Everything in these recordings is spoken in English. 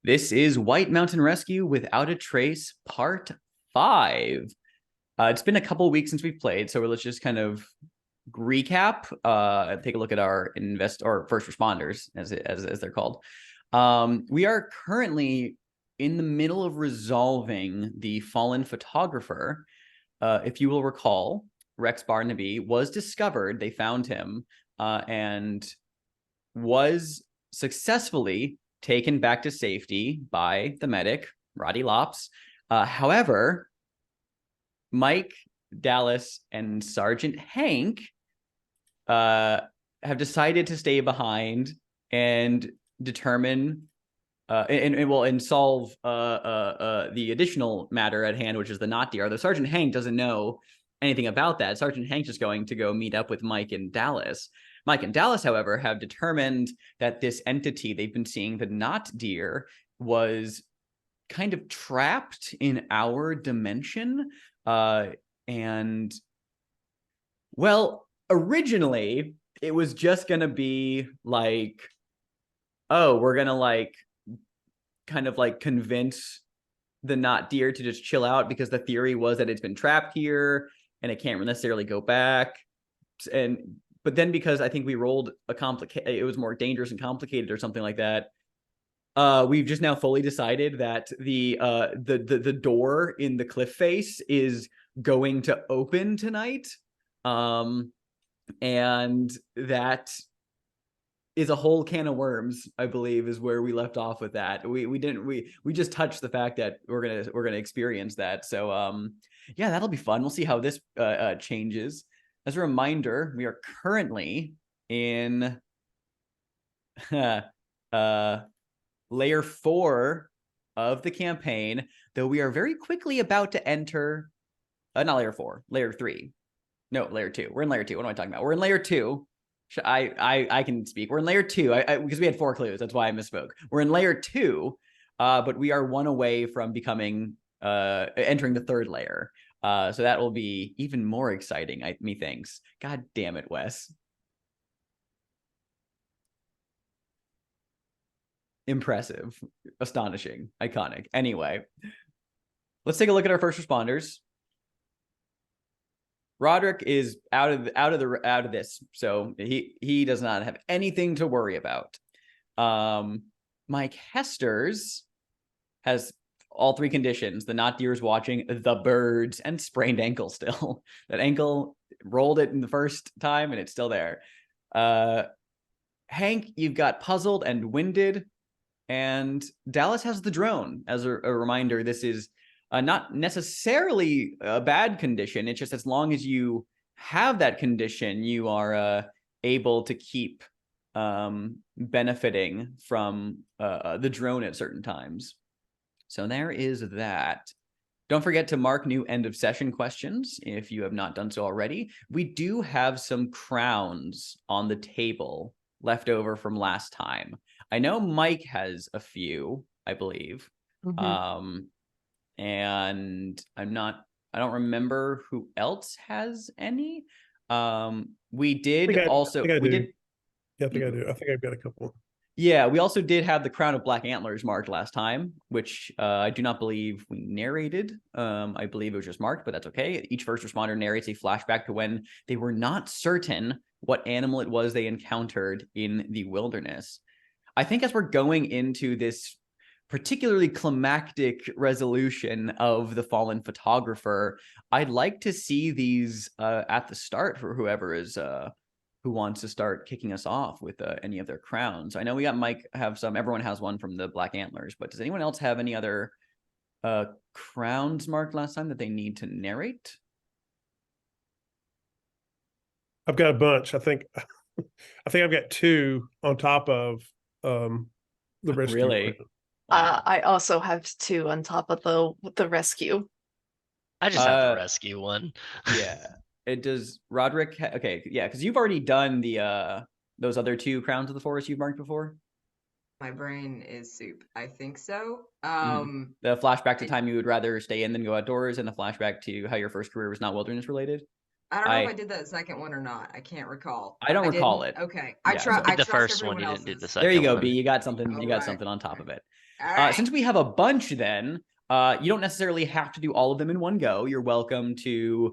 This is White Mountain Rescue Without a Trace, Part 5. It's been a couple weeks since we've played, so let's just kind of recap, take a look at our first responders, as they're called. We are currently in the middle of resolving the fallen photographer. If you will recall, Rex Barnaby was discovered. They found him and was successfully taken back to safety by the medic, Roddy Lopps. However, Mike, Dallas, and Sergeant Hank have decided to stay behind and determine and solve the additional matter at hand, which is the not deer. Although Sergeant Hank doesn't know anything about that. Sergeant Hank's just going to go meet up with Mike and Dallas. Mike and Dallas, however, have determined that this entity they've been seeing, the not deer, was kind of trapped in our dimension. And, well, originally, it was just going to be like, oh, we're going to like kind of like convince the not deer to just chill out, because the theory was that it's been trapped here and it can't necessarily go back. But then, because I think we rolled it was more dangerous and complicated or something like that, we've just now fully decided that the door in the cliff face is going to open tonight, and that is a whole can of worms. I believe is where we left off with that. We just touched the fact that we're gonna experience that. So yeah, that'll be fun. We'll see how this changes. As a reminder, we are currently in layer 4 of the campaign, though we are very quickly about to enter not layer 4, layer 3. No, layer 2. We're in layer 2. What am I talking about? We're in layer 2. I can speak. We're in layer 2 because we had 4 clues. That's why I misspoke. We're in layer 2, but we are one away from becoming entering the 3rd layer. So that will be even more exciting, methinks. God damn it, Wes. Impressive, astonishing, iconic. Anyway, let's take a look at our first responders. Rodrick is out of this, so he does not have anything to worry about. Mike Hestors has all 3 conditions: the not deers watching, the birds, and sprained ankle still. That ankle rolled it in the first time and it's still there. Hank, you've got puzzled and winded, and Dallas has the drone. As a reminder, this is not necessarily a bad condition. It's just as long as you have that condition, you are able to keep benefiting from the drone at certain times. So there is that. Don't forget to mark new end of session questions if you have not done so already. We do have some crowns on the table left over from last time. I know Mike has a few, I believe. Mm-hmm. And I don't remember who else has any. We did I think I do. I think I've got a couple. Yeah, we also did have the Crown of Black Antlers marked last time, which I do not believe we narrated. I believe it was just marked, but that's okay. Each first responder narrates a flashback to when they were not certain what animal it was they encountered in the wilderness. I think as we're going into this particularly climactic resolution of the fallen photographer, I'd like to see these at the start for whoever is who wants to start kicking us off with any of their crowns. I know we got Mike have some. Everyone has one from the Black Antlers, but does anyone else have any other crowns marked last time that they need to narrate? I've got a bunch. I think I've got 2 on top of the rescue. Really? Wow. I also have 2 on top of the rescue. I just have the rescue one. Yeah. It does Rodrick. Okay, yeah, because you've already done the those other 2 crowns of the forest you've marked before. My brain is soup. I think so. The flashback to time you would rather stay in than go outdoors, and the flashback to how your first career was not wilderness related. I don't know if I did that second one or not. I can't recall. I don't recall didn't? it. Okay. Yeah, so- I Did the trust first one, everyone you didn't do the else's. second There you go, one. B. You got something. You got Alright. something on top of it. All right. Since we have a bunch, then you don't necessarily have to do all of them in one go. You're welcome to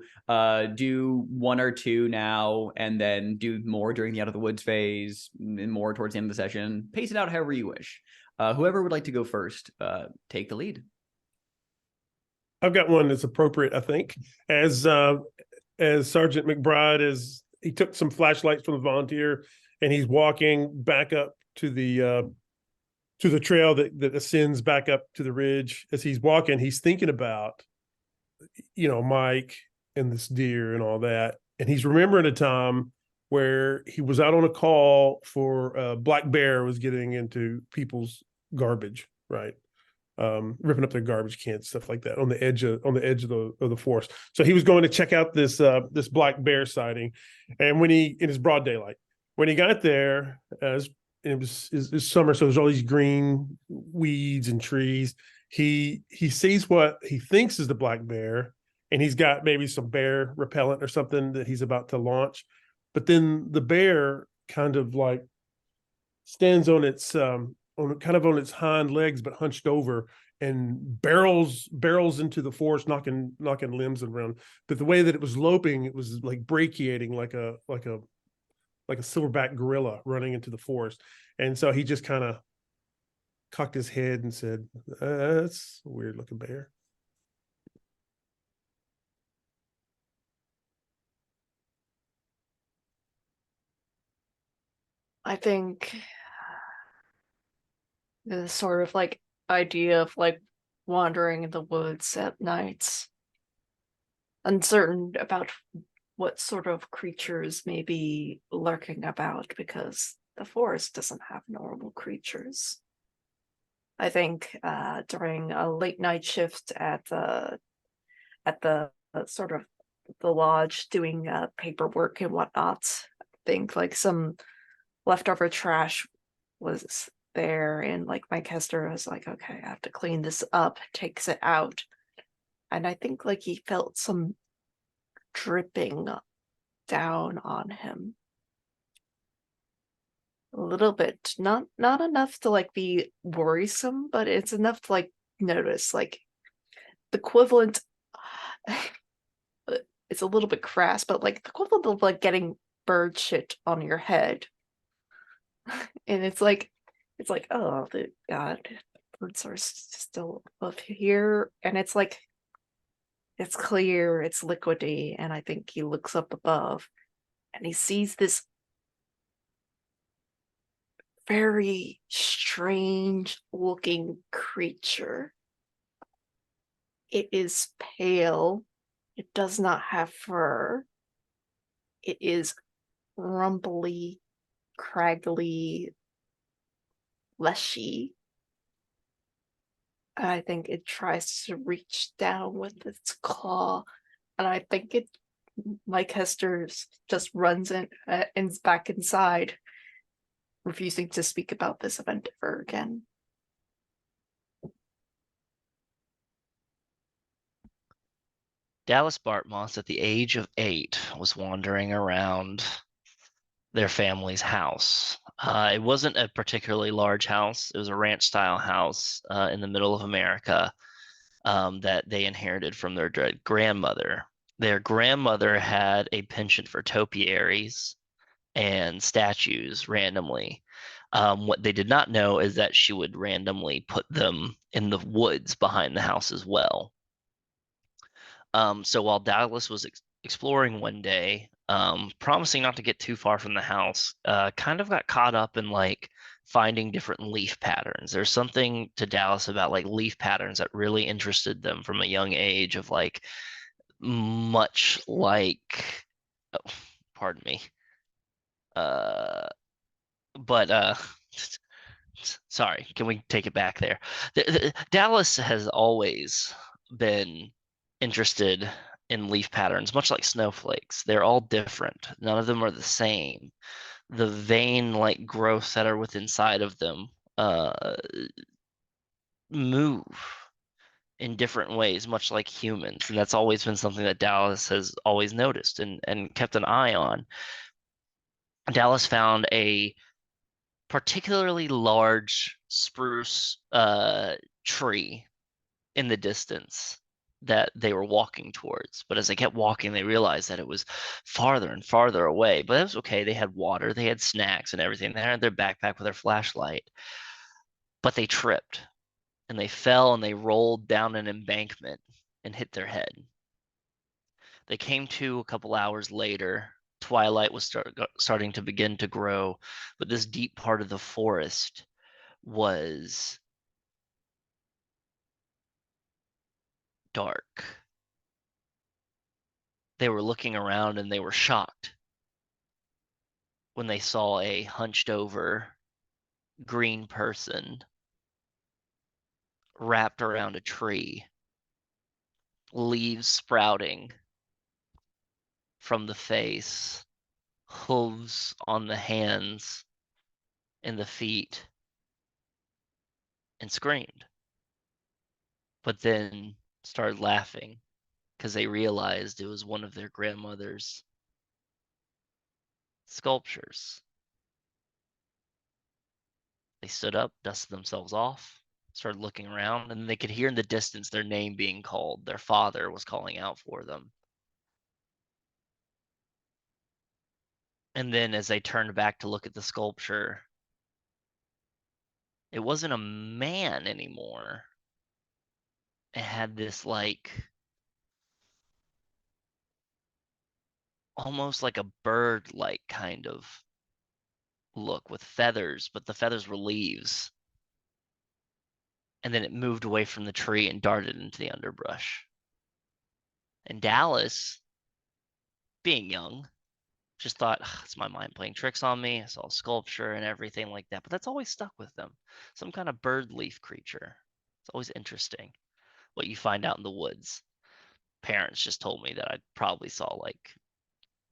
do one or two now, and then do more during the Out of the Woods phase, and more towards the end of the session. Pace it out however you wish. Whoever would like to go first, take the lead. I've got one that's appropriate, I think. As Sergeant McBride he took some flashlights from the volunteer, and he's walking back up to the trail that ascends back up to the ridge. As he's walking, he's thinking about, Mike and this deer and all that. And he's remembering a time where he was out on a call for a black bear was getting into people's garbage, right? Ripping up their garbage cans, stuff like that, on the edge of the forest. So he was going to check out this black bear sighting, and in his broad daylight, when he got there, it was summer, so there's all these green weeds and trees. He sees what he thinks is the black bear, and he's got maybe some bear repellent or something that he's about to launch. But then the bear kind of like stands on its on its hind legs, but hunched over, and barrels into the forest, knocking limbs around. But the way that it was loping, it was like brachiating, like a silverback gorilla running into the forest. And so he just kind of cocked his head and said, "That's a weird looking bear." I think the sort of like idea of like wandering in the woods at nights, uncertain about what sort of creatures may be lurking about, because the forest doesn't have normal creatures. I think during a late night shift at the sort of the lodge doing paperwork and whatnot, I think like some leftover trash was there, and like Mike Hester was like, okay, I have to clean this up, takes it out. And I think like he felt some dripping down on him. A little bit. Not enough to like be worrisome, but it's enough to like notice, like the equivalent it's a little bit crass, but like the equivalent of like getting bird shit on your head. And it's like, oh, God, birds are still up here. And it's like, it's clear, it's liquidy. And I think he looks up above and he sees this very strange looking creature. It is pale. It does not have fur. It is rumbly, craggly, fleshy. And I think it tries to reach down with its claw. And I think Mike Hester just runs in and back inside, refusing to speak about this event ever again. Dallas Bartmoss, at the age of 8, was wandering around their family's house. It wasn't a particularly large house. It was a ranch-style house in the middle of America that they inherited from their grandmother. Their grandmother had a penchant for topiaries and statues randomly. What they did not know is that she would randomly put them in the woods behind the house as well. So while Dallas was exploring one day, promising not to get too far from the house, kind of got caught up in like finding different leaf patterns. There's something to Dallas about like leaf patterns that really interested them from a young age, of like much like, oh, pardon me. But sorry, can we take it back there? Dallas has always been interested in leaf patterns, much like snowflakes. They're all different. None of them are the same. The vein-like growths that are within inside of them move in different ways, much like humans. And that's always been something that Dallas has always noticed and kept an eye on. Dallas found a particularly large spruce tree in the distance that they were walking towards. But as they kept walking, they realized that it was farther and farther away. But that was okay. They had water, they had snacks and everything. They had their backpack with their flashlight. But they tripped and they fell and they rolled down an embankment and hit their head. They came to a couple hours later. Twilight was starting to begin to grow, but this deep part of the forest was dark. They were looking around and they were shocked when they saw a hunched over green person wrapped around a tree, leaves sprouting from the face, hooves on the hands and the feet, and screamed. But then started laughing because they realized it was one of their grandmother's sculptures. They stood up, dusted themselves off, started looking around, and they could hear in the distance their name being called. Their father was calling out for them. And then as they turned back to look at the sculpture, it wasn't a man anymore. It had this like almost like a bird-like kind of look with feathers, but the feathers were leaves. And then it moved away from the tree and darted into the underbrush. And Dallas, being young, just thought, it's my mind playing tricks on me. I saw sculpture and everything like that. But that's always stuck with them. Some kind of bird leaf creature. It's always interesting what you find out in the woods. Parents just told me that I probably saw like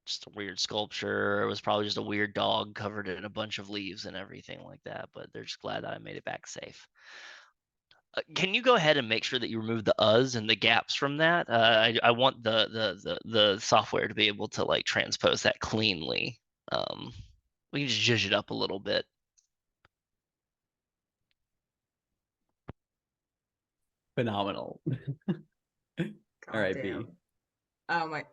just a weird sculpture. It was probably just a weird dog covered in a bunch of leaves and everything like that. But they're just glad that I made it back safe. Can you go ahead and make sure that you remove the uhs and the gaps from that? I want the software to be able to like transpose that cleanly. We can just zhuzh it up a little bit. Phenomenal. All right, B. Goddamn. Oh my.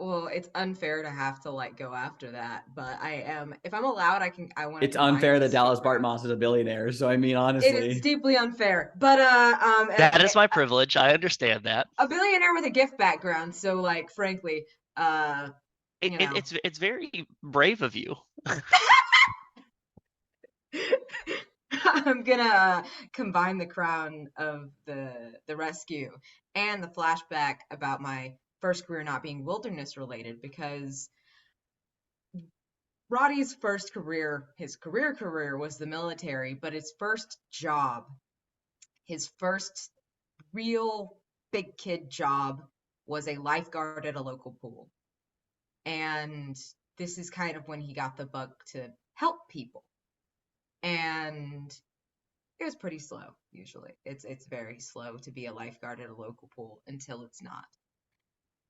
Well, it's unfair to have to like go after that, but I am. If I'm allowed, I want to. It's unfair that Dallas Bartmoss. Bartmoss is a billionaire. So I mean, It is honestly, deeply unfair, but That is my privilege. I understand that. a billionaire with a gift background. So like, frankly, you know. It's very brave of you. I'm gonna combine the crown of the rescue and the flashback about my first career not being wilderness related, because Roddy's first career, his career was the military, but his first job, his first real big kid job was a lifeguard at a local pool. And this is kind of when he got the bug to help people. And it was pretty slow, usually. It's very slow to be a lifeguard at a local pool until it's not.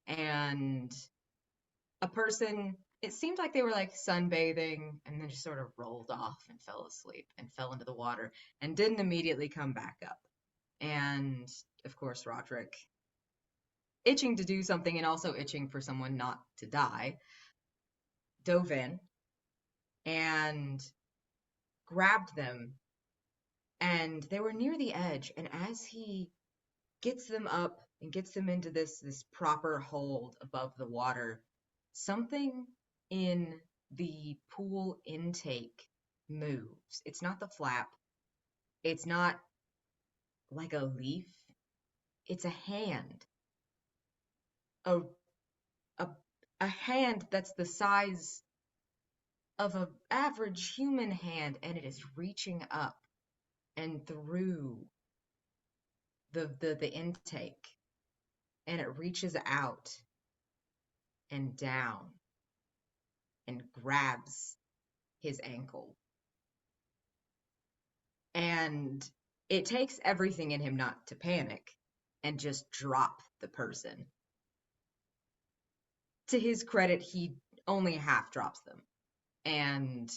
And a person, it seemed like they were like sunbathing and then just sort of rolled off and fell asleep and fell into the water and didn't immediately come back up. And of course, Rodrick, itching to do something and also itching for someone not to die, dove in and grabbed them. And they were near the edge, and as he gets them up and gets them into this proper hold above the water, something in the pool intake moves. It's not the flap. It's not like a leaf. It's a hand. A hand that's the size of an average human hand, and it is reaching up and through the intake, and it reaches out and down and grabs his ankle. And it takes everything in him not to panic, and just drop the person. To his credit, he only half drops them, and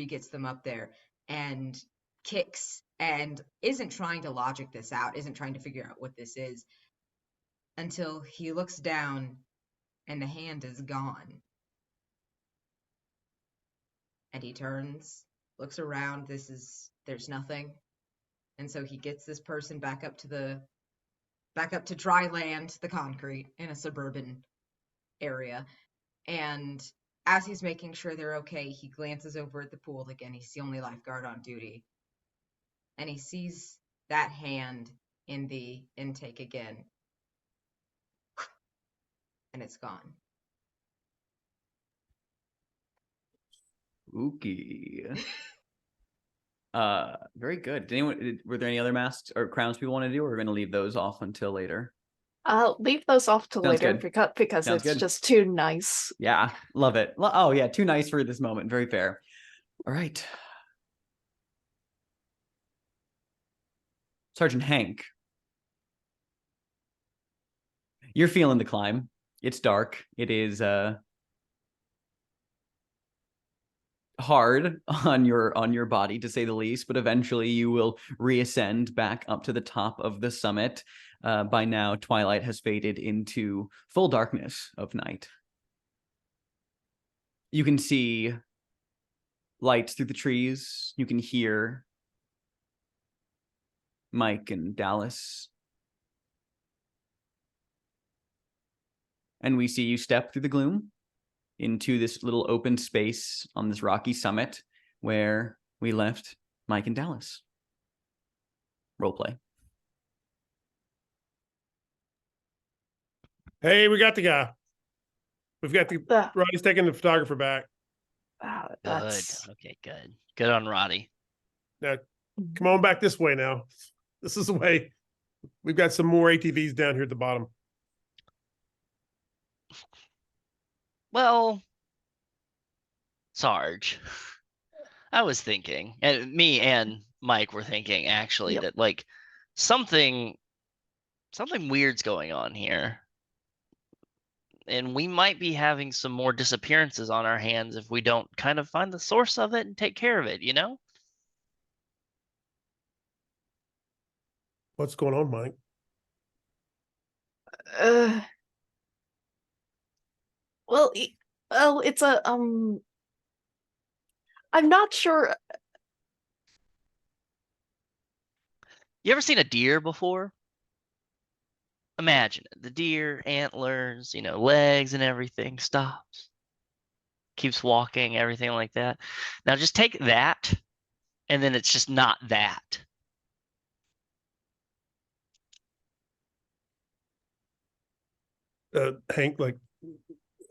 gets them up there and kicks and isn't trying to logic this out, isn't trying to figure out what this is, until he looks down and the hand is gone. And he turns, looks around, there's nothing. And so he gets this person back up to dry land, the concrete, in a suburban area. And as he's making sure they're okay, he glances over at the pool again. He's the only lifeguard on duty. And he sees that hand in the intake again. And it's gone. Spooky. Very good. Were there any other masks or crowns people want to do, or we're going to leave those off until later? Leave those off till Sounds later good. because Sounds it's good. just too nice. Yeah, love it. Oh yeah, too nice for this moment. Very fair. All right. Sergeant Hank. You're feeling the climb. It's dark. It is hard on your body, to say the least, but eventually you will reascend back up to the top of the summit. By now, twilight has faded into full darkness of night. You can see lights through the trees. You can hear Mike and Dallas. And we see you step through the gloom into this little open space on this rocky summit where we left Mike and Dallas. Roleplay. Hey, we got the guy. We've got Uh, Roddy's taking the photographer back. Good. That's Okay, good. Good on Roddy. Now, come on back this way now. This is the way. We've got some more ATVs down here at the bottom. Well, Sarge, I was thinking, and me and Mike were thinking actually Yep. that like something weird's going on here. And we might be having some more disappearances on our hands if we don't kind of find the source of it and take care of it, you know? What's going on, Mike? well, it's a I'm not sure. You ever seen a deer before? Imagine it. The deer, antlers, legs and everything, stops, keeps walking, everything like that. Now just take that, and then it's just not that. Hank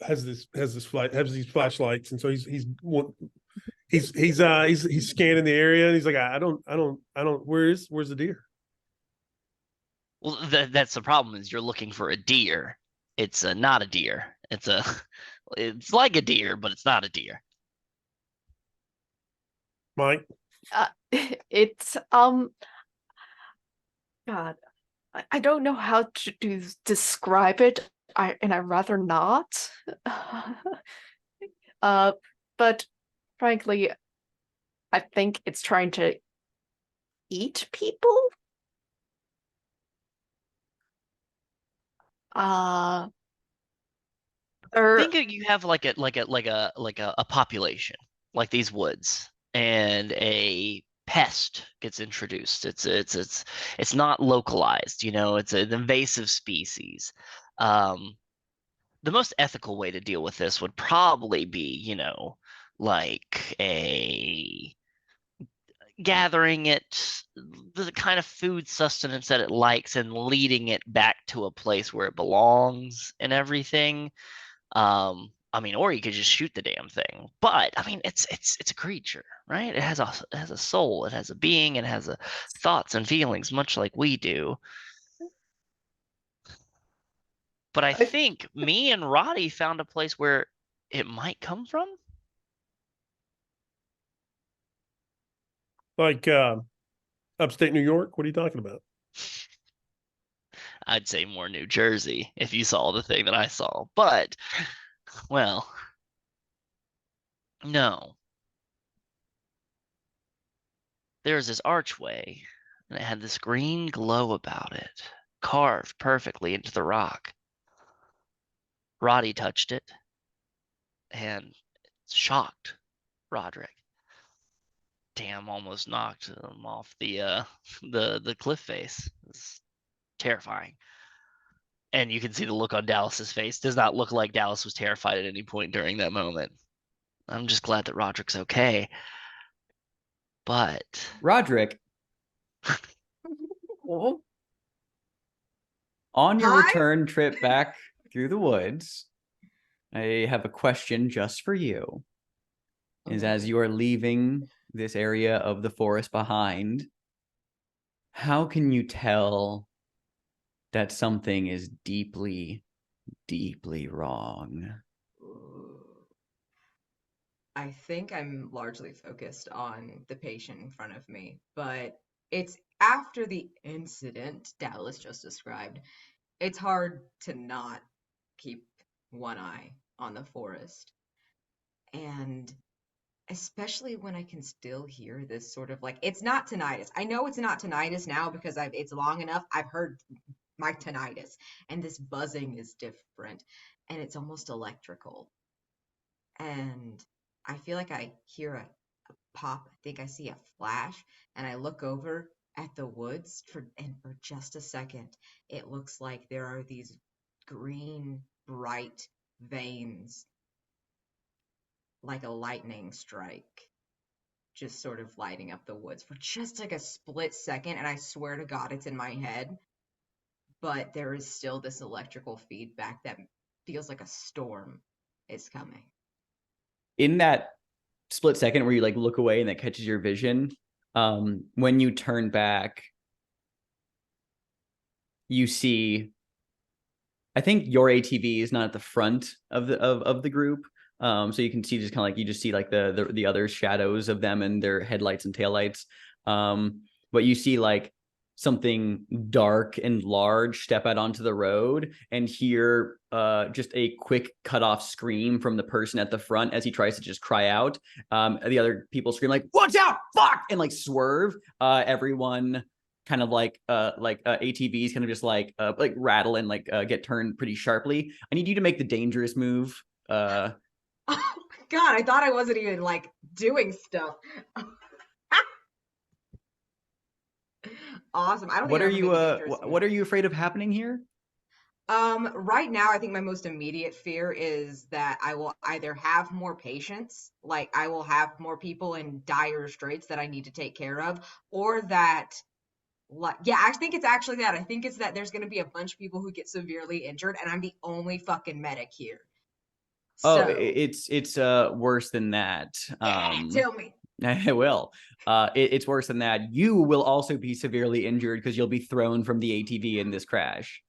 has these flashlights, and so he's scanning the area, and he's like, I don't. Where's the deer? Well, that's the problem, is you're looking for a deer. It's not a deer. It's like a deer, but it's not a deer. Mike, It's God, I don't know how to describe it. I'd rather not. But frankly, I think it's trying to eat people. Think of, you have like a population, like these woods, and a pest gets introduced. It's not localized, it's an invasive species. The most ethical way to deal with this would probably be, like gathering it, the kind of food sustenance that it likes, and leading it back to a place where it belongs and everything. Or you could just shoot the damn thing. But it's a creature, right? It has a soul, it has a being, it has thoughts and feelings, much like we do. But I think me and Roddy found a place where it might come from. like upstate New York. What are you talking about? I'd say more New Jersey if you saw the thing that I saw. But, well, no. There's this archway, and it had this green glow about it, carved perfectly into the rock. Roddy touched it, and shocked Rodrick. Damn, almost knocked him off the cliff face. It's terrifying. And you can see the look on Dallas's face. Does not look like Dallas was terrified at any point during that moment. I'm just glad that Roderick's okay. But Rodrick, on your Hi? return trip back through the woods, I have a question just for you. Is as you are leaving this area of the forest behind, how can you tell that something is deeply, deeply wrong? I think I'm largely focused on the patient in front of me, but it's after the incident Dallas just described. It's hard to not keep one eye on the forest. And especially when I can still hear this sort of like, it's not tinnitus. I know it's not tinnitus now because it's long enough. I've heard my tinnitus, and this buzzing is different, and it's almost electrical. And I feel like I hear a pop. I think I see a flash, and I look over at the woods for just a second. It looks like there are these green, bright veins, like a lightning strike, just sort of lighting up the woods for just like a split second. And I swear to God, it's in my head, but there is still this electrical feedback that feels like a storm is coming. In that split second where you like look away and that catches your vision, when you turn back, you see, I think your ATV is not at the front of the group. So you can see just kind of like, you just see like the other shadows of them and their headlights and taillights. But you see like something dark and large step out onto the road and hear just a quick cutoff scream from the person at the front as he tries to just cry out. The other people scream like, "Watch out, fuck!" and like swerve. Everyone kind of like ATVs kind of just like rattle and like get turned pretty sharply. I need you to make the dangerous move. Oh my God, I thought I wasn't even like doing stuff. Awesome. I don't What think are I ever you made the dangerous what are move. you afraid of happening here? Right now, I think my most immediate fear is that I will either have more patients, like I will have more people in dire straits that I need to take care of, or that, like, yeah, I think it's actually that. I think it's that there's going to be a bunch of people who get severely injured, and I'm the only fucking medic here. Oh, So, it's worse than that. yeah, tell me. I will. It's worse than that. You will also be severely injured because you'll be thrown from the ATV in this crash.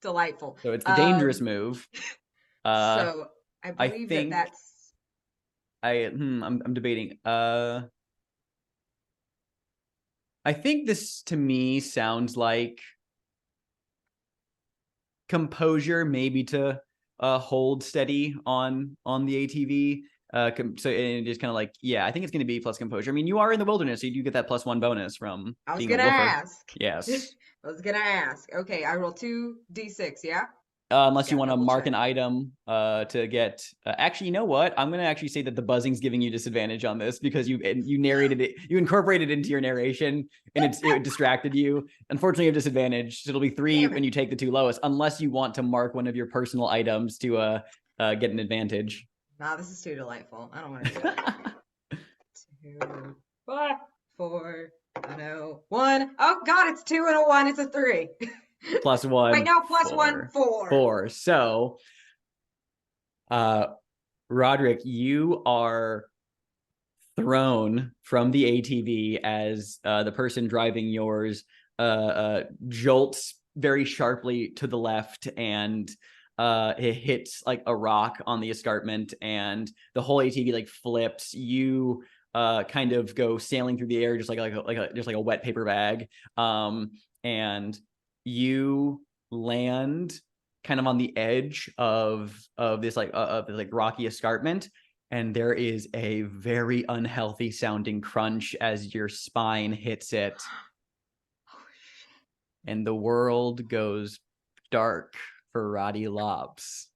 Delightful. So it's the dangerous move. So I I believe that think that's I'm debating. I think this to me sounds like composure, maybe to hold steady on the ATV. So and just kind of like, yeah, I think it's going to be plus composure. I mean, you are in the wilderness, so you do get that +1 bonus from I was being a gonna woofer. ask. Yes. I was gonna ask. Okay, I roll 2d6, yeah? Unless you Gotta want to double mark check. an item to get actually, you know what, I'm going to actually say that the buzzing's giving you disadvantage on this because you narrated it, you incorporated it into your narration, and it distracted you. Unfortunately, you have disadvantage, so it'll be 3 Damn it. when you take the 2 lowest, unless you want to mark one of your personal items to get an advantage. Nah, this is too delightful. I don't want to do it. 2, 5, 4, no, 1. Oh God, it's 2 and a 1. It's a 3. +1. Wait, no, +1, 4. 4. So, Rodrick, you are thrown from the ATV as the person driving yours jolts very sharply to the left, and it hits like a rock on the escarpment, and the whole ATV like flips. You kind of go sailing through the air just like a wet paper bag, and you land kind of on the edge of this like rocky escarpment, and there is a very unhealthy sounding crunch as your spine hits it, Oh shit. and the world goes dark for Roddy Lopps.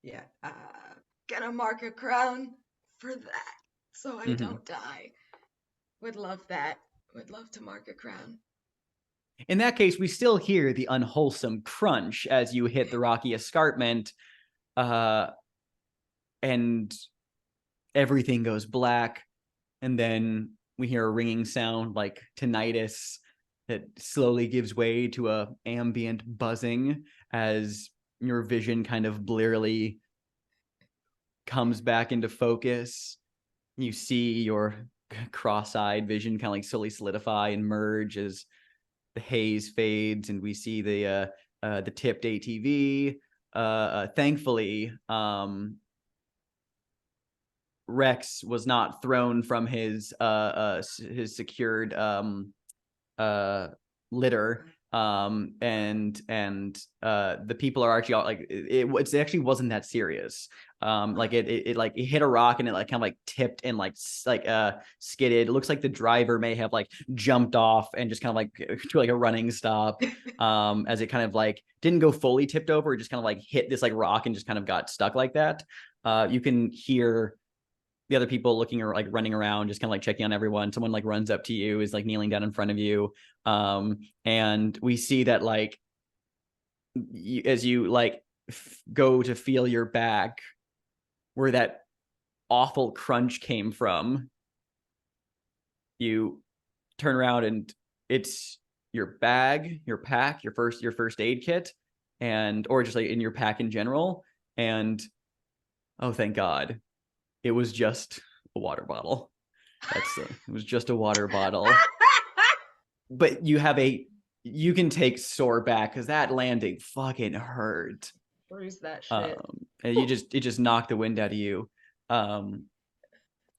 Yeah. Gonna mark a crown for that so I Mhm. don't die. Would love that. Would love to mark a crown. In that case, we still hear the unwholesome crunch as you hit the rocky escarpment, and everything goes black, and then we hear a ringing sound like tinnitus that slowly gives way to a ambient buzzing as your vision kind of blearily comes back into focus. You see your cross-eyed vision kind of like slowly solidify and merge as the haze fades, and we see the tipped ATV. Thankfully, Rex was not thrown from his secured litter, and the people are actually all, like it actually wasn't that serious. Like it like it hit a rock and it like kind of like tipped and like skidded. It looks like the driver may have like jumped off and just kind of like to like a running stop, as it kind of like didn't go fully tipped over. It just kind of like hit this like rock and just kind of got stuck like that. You can hear the other people looking or like running around, just kind of like checking on everyone. Someone like runs up to you, is like kneeling down in front of you. And we see that like as you like go to feel your back where that awful crunch came from, you turn around and it's your bag, your pack, your first aid kit, and or just like in your pack in general. And oh, thank God, it was just a water bottle. It was just a water bottle. But you can take sore back because that landing fucking hurt. Bruise that shit. And it just knocked the wind out of you. And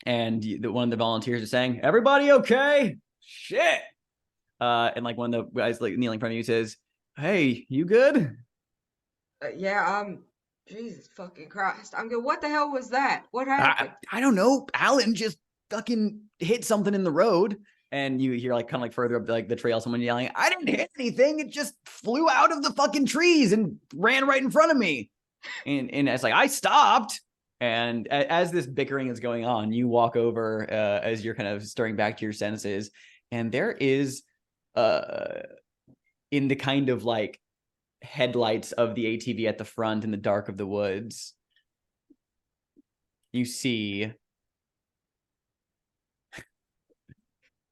one of the volunteers is saying, "Everybody okay? Shit." And like one of the guys like kneeling in front of you says, "Hey, you good?" Yeah, Jesus fucking Christ. I'm good. What the hell was that? What happened? I don't know. Alan just fucking hit something in the road. And you hear like kind of like further up like the trail, someone yelling, "I didn't hit anything. It just flew out of the fucking trees and ran right in front of me." And it's like, I stopped. And as this bickering is going on, you walk over as you're kind of stirring back to your senses. And there is in the kind of like headlights of the ATV at the front in the dark of the woods, you see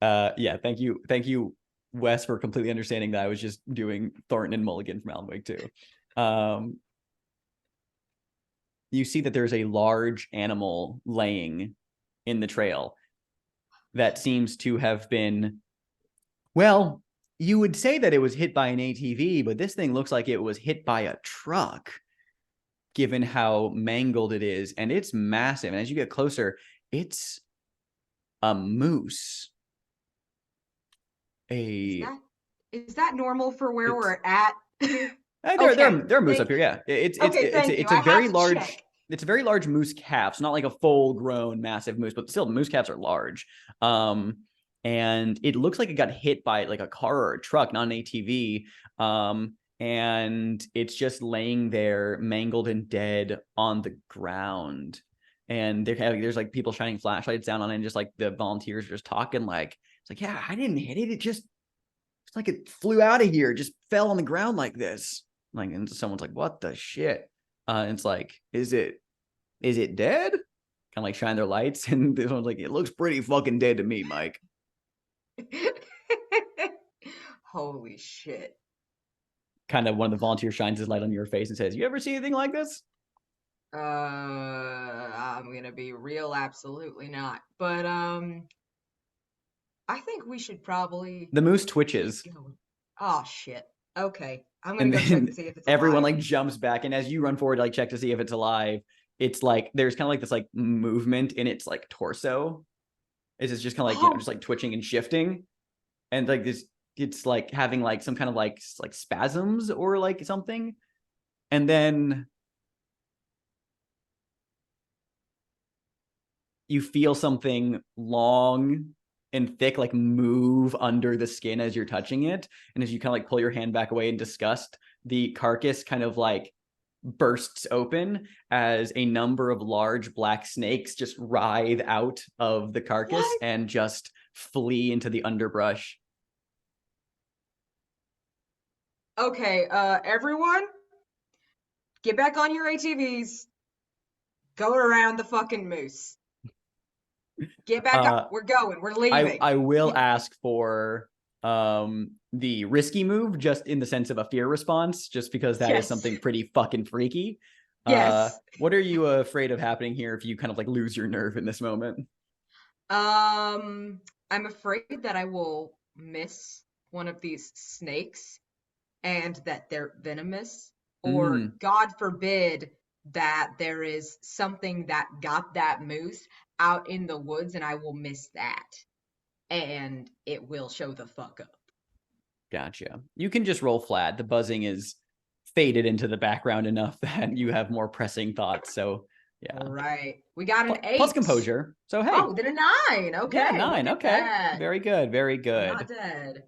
yeah, thank you, Wes, for completely understanding that I was just doing Thornton and Mulligan from Alan Wake 2. You see that there's a large animal laying in the trail that seems to have been, well, you would say that it was hit by an ATV, but this thing looks like it was hit by a truck, given how mangled it is, and it's massive. And as you get closer, it's a moose. Is that normal for where we're at? There are moose up here. Yeah, it's a very large. Check. It's a very large moose calf. It's not like a full-grown massive moose, but still, moose calves are large. And it looks like it got hit by like a car or a truck, not an ATV. And it's just laying there, mangled and dead on the ground. And there's like people shining flashlights down on it, and just like the volunteers are just talking like, it's like, yeah, I didn't hit it. It's like it flew out of here, just fell on the ground like this. Like, and someone's like, "What the shit?" And it's like, is it dead? Kind of like shine their lights, and this one's like, "It looks pretty fucking dead to me, Mike." Holy shit. Kind of one of the volunteers shines his light on your face and says, "You ever see anything like this?" I'm gonna be real, absolutely not. But I think we should probably. The moose twitches. Oh shit. Okay, I'm gonna go check to see if it's everyone alive. like jumps back, and as you run forward to like check to see if it's alive, it's like there's kind of like this like movement in its like torso. It's just kind of like just like twitching and shifting, and like this it's like having like some kind of like spasms or like something, and then you feel something long and thick like move under the skin as you're touching it, and as you kind of like pull your hand back away in disgust, the carcass kind of like bursts open as a number of large black snakes just writhe out of the carcass What? and just flee into the underbrush. Okay, everyone, get back on your ATVs. Go around the fucking moose. Get back up. We're going. We're leaving. I will ask for the risky move, just in the sense of a fear response, just because that is Yes. something pretty fucking freaky. Yes. What are you afraid of happening here if you kind of like lose your nerve in this moment? I'm afraid that I will miss one of these snakes and that they're venomous, or God forbid that there is something that got that moose out in the woods and I will miss that and it will show the fuck up. Gotcha. You can just roll flat. The buzzing is faded into the background enough that you have more pressing thoughts. So yeah. All right. We got an 8. Plus composure. So hey. Oh, then a 9. Okay. Yeah, 9. Look at Okay. that. Very good. Very I'm good. not dead.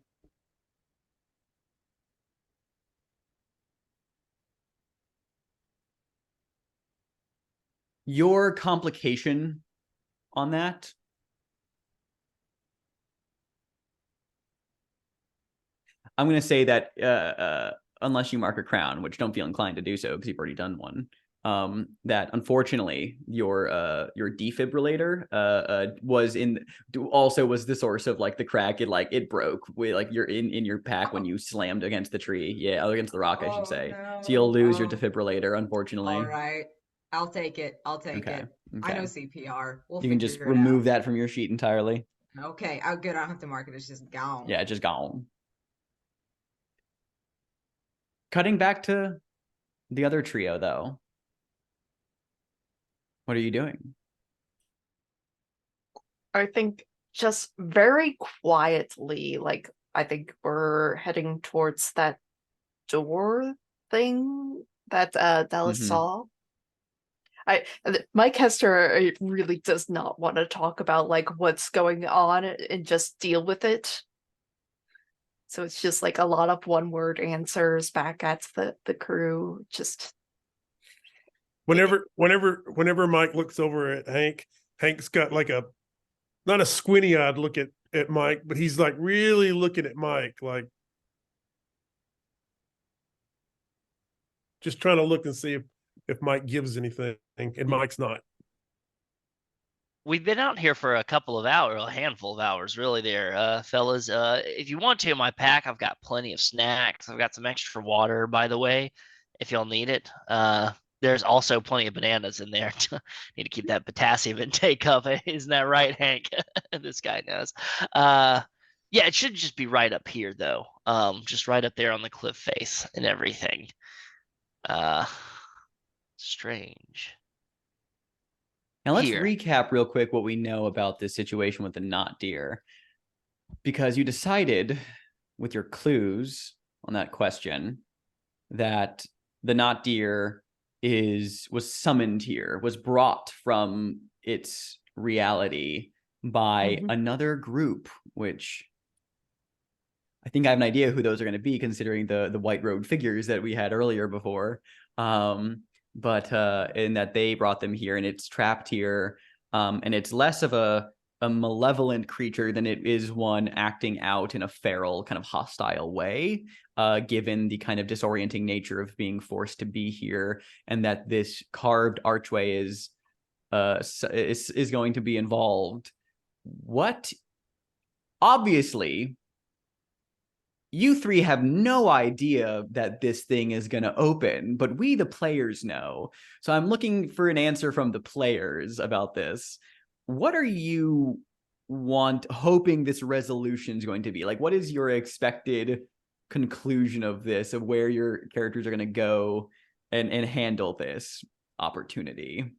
Your complication on that, I'm going to say that unless you mark a crown, which don't feel inclined to do so because you've already done one, that unfortunately your defibrillator was the source of like the crack. It broke with like you're in your pack when you slammed against the tree. Yeah, against the rock, I should say. No. So you'll lose your defibrillator, unfortunately. All right. I'll take it. I'll take Okay. it. I know CPR. You can just remove that from your sheet entirely. Okay. Oh, good. I don't have to mark it. It's just gone. Yeah, just gone. Cutting back to the other trio, though. What are you doing? I think just very quietly, like, I think we're heading towards that door thing that Dallas saw. Mike Hester really does not want to talk about like what's going on and just deal with it. So it's just like a lot of one-word answers back at the crew. Just Whenever Mike looks over at Hank, Hank's got like not a squinty-eyed look at Mike, but he's like really looking at Mike, like just trying to look and see if Mike gives anything, and Mike's not. We've been out here for a couple of hours, a handful of hours, really. There, fellas. If you want to, in my pack, I've got plenty of snacks. I've got some extra water, by the way, if y'all need it. There's also plenty of bananas in there. Need to keep that potassium intake up. Isn't that right, Hank? This guy knows. Yeah, it should just be right up here, though. Just right up there on the cliff face and everything. Strange. Now let's recap real quick what we know about this situation with the not deer, because you decided with your clues on that question that the not deer was summoned here, was brought from its reality by another group, which I think I have an idea who those are going to be, considering the white robed figures that we had earlier before. But in that they brought them here and it's trapped here, and it's less of a malevolent creature than it is one acting out in a feral kind of hostile way, given the kind of disorienting nature of being forced to be here, and that this carved archway is going to be involved. What? Obviously, you three have no idea that this thing is going to open, but we, the players, know. So I'm looking for an answer from the players about this. What are you hoping this resolution is going to be? Like, what is your expected conclusion of this, of where your characters are going to go and handle this opportunity?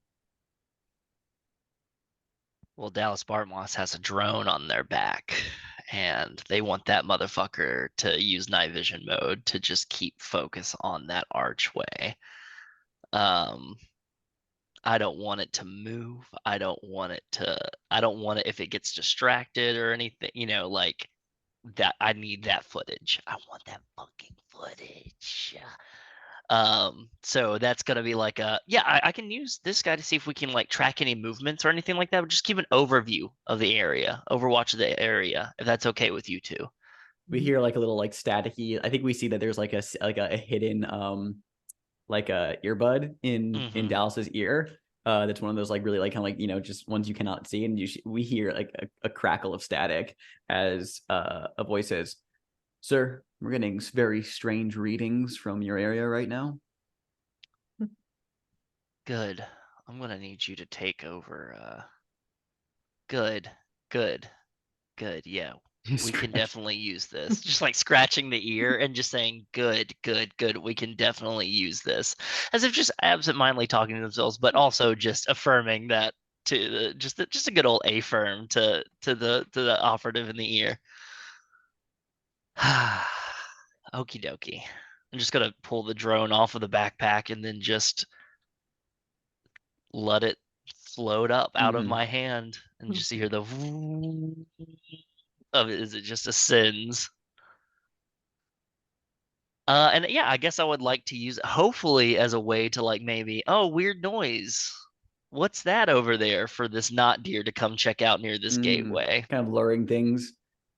Well, Dallas Bartmoss has a drone on their back, and they want that motherfucker to use night vision mode to just keep focus on that archway. I don't want it to move. I don't want it if it gets distracted or anything, like that. I need that footage. I want that fucking footage. So that's gonna be like I can use this guy to see if we can like track any movements or anything like that, but just keep an overview of the area, overwatch of the area, if that's okay with you two. We hear like a little like staticky. I think we see that there's like a hidden like a earbud in Dallas's ear. That's one of those like really like kind of like just ones you cannot see, and we hear like a crackle of static as a voice says, "Sir, we're getting very strange readings from your area right now." Good. I'm gonna need you to take over. Good. Yeah, we can definitely use this. Just like scratching the ear and just saying, good. We can definitely use this. As if just absentmindedly talking to themselves, but also just affirming that to just a good old affirm to the operative in the ear. Okie dokie. I'm just gonna pull the drone off of the backpack and then just let it float up out of my hand and just hear the of it as it just ascends. And yeah, I guess I would like to use it hopefully as a way to like maybe, oh, weird noise. What's that over there for this not deer to come check out near this gateway? Kind of luring things.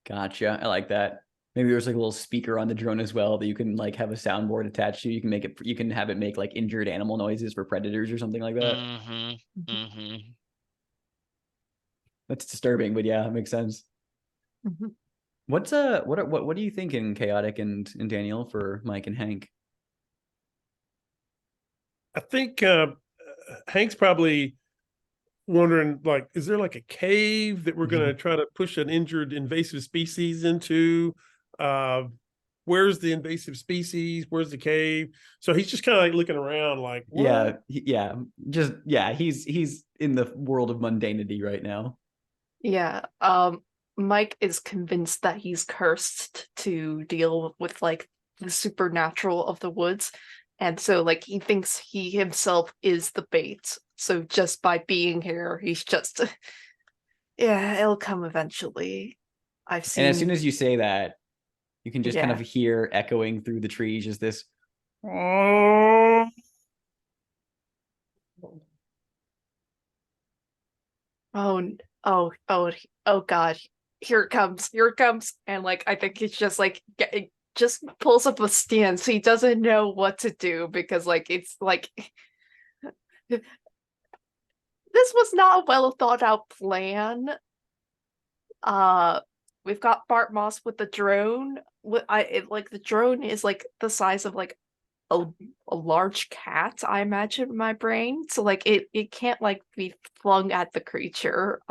Gotcha. I like that. Maybe there's like a little speaker on the drone as well that you can like have a soundboard attached to. You can have it make like injured animal noises for predators or something like that. That's disturbing, but yeah, it makes sense. What are you thinking, Chaotic and Daniel, for Mike and Hank? I think Hank's probably wondering, like, is there like a cave that we're going to try to push an injured invasive species into? Where's the invasive species? Where's the cave? So he's just kind of like looking around like, what? He's in the world of mundanity right now. Yeah. Mike is convinced that he's cursed to deal with like the supernatural of the woods. And so like he thinks he himself is the bait. So just by being here, he's just yeah, it'll come eventually. I've seen. And as soon as you say that, you can just kind of hear echoing through the trees just this. Oh God. Here it comes. And like I think he's just like just pulls up a stance. He doesn't know what to do because like it's like this was not a well thought out plan. We've got Bartmoss with the drone. The drone is like the size of like a large cat, I imagine, in my brain. So like it can't like be flung at the creature.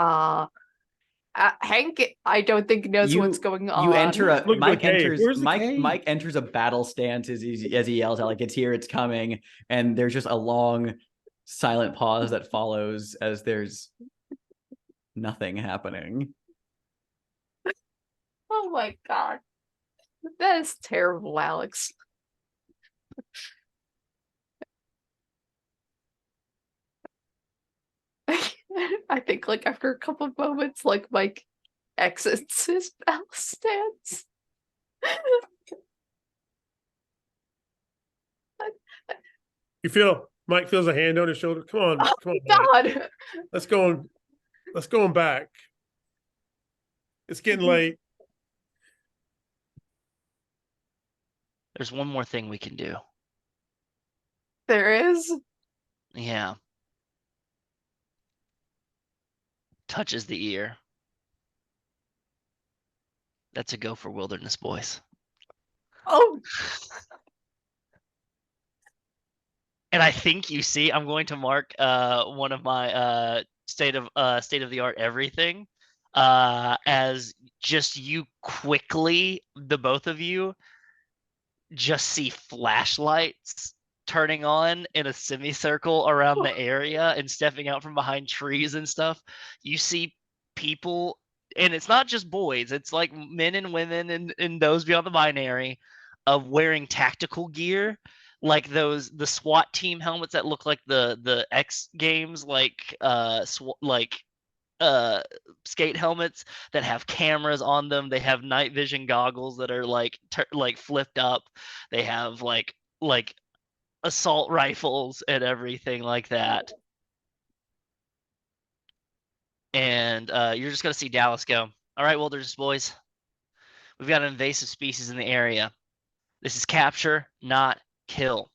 Hank, I don't think knows what's going on. You enter Mike enters a battle stance as he yells out like, "It's here, it's coming," and there's just a long silent pause that follows as there's nothing happening. Oh my God. That is terrible, Alex. I think like after a couple of moments, like Mike exits his battle stance. You feel Mike feels a hand on his shoulder. Come on, God. Mike. Let's go back. It's getting late. There's one more thing we can do. There is? Yeah. Touches the ear. That's a go for Wilderness Boys. Oh. And I think you see, I'm going to mark one of my state of the art everything as just you quickly, the both of you, just see flashlights turning on in a semicircle around the area and stepping out from behind trees and stuff. You see people and it's not just boys, it's like men and women and those beyond the binary, of wearing tactical gear, like the SWAT team helmets that look like the X Games, like skate helmets that have cameras on them. They have night vision goggles that are like flipped up. They have like assault rifles and everything like that. And you're just gonna see Dallas go, all right, wilderness boys, we've got an invasive species in the area. This is capture, not kill.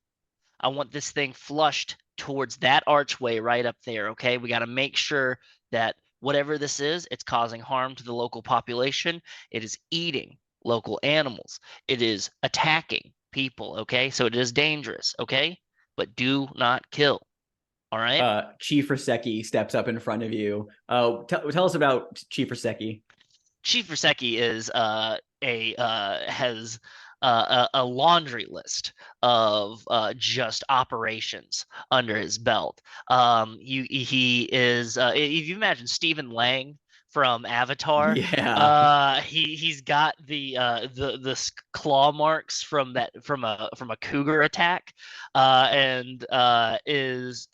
I want this thing flushed towards that archway right up there, okay? We got to make sure that whatever this is, it's causing harm to the local population. It is eating local animals. It is attacking people, okay? So it is dangerous, okay? But do not kill. All right? Chief Rybitski steps up in front of you. Tell us about Chief Rybitski. Chief Rybitski is has a laundry list of just operations under his belt. He is if you imagine Stephen Lang from Avatar, he's got the claw marks from a cougar attack, and is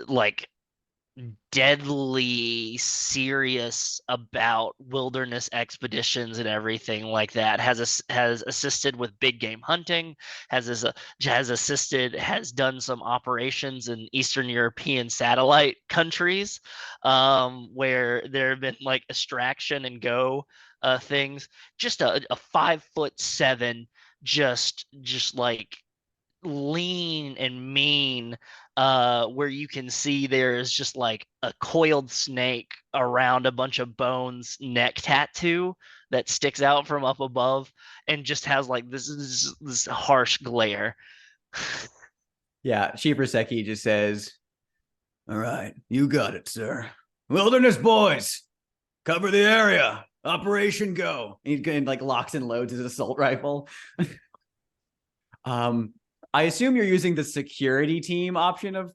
like deadly serious about wilderness expeditions and everything like that. Has assisted with big game hunting, has done some operations in Eastern European satellite countries, where there have been like extraction and go things. Just a 5'7", just like lean and mean, where you can see there's just like a coiled snake around a bunch of bones neck tattoo that sticks out from up above, and just has like this harsh glare. Yeah, Chief Rybitski just says, all right, you got it, sir. Wilderness boys, cover the area. Operation go. He like locks and loads his assault rifle. I assume you're using the security team option of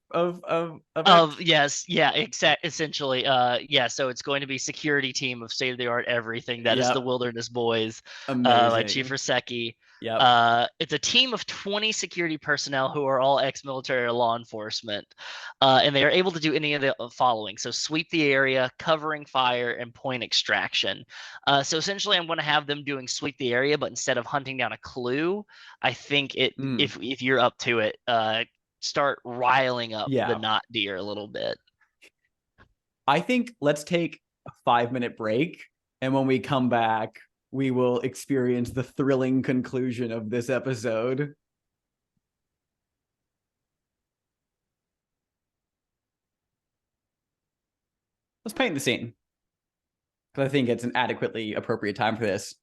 yes, yeah, essentially, yeah. So it's going to be security team of state of the art everything. That is the Wilderness Boys, by Chief Rybitski. It's a team of 20 security personnel who are all ex-military or law enforcement, and they are able to do any of the following: so sweep the area, covering fire, and point extraction. So essentially, I'm going to have them doing sweep the area, but instead of hunting down a clue, I think if you're up to it, start riling up the not deer a little bit. I think let's take a 5-minute break, and when we come back, we will experience the thrilling conclusion of this episode. Let's paint the scene, because I think it's an adequately appropriate time for this.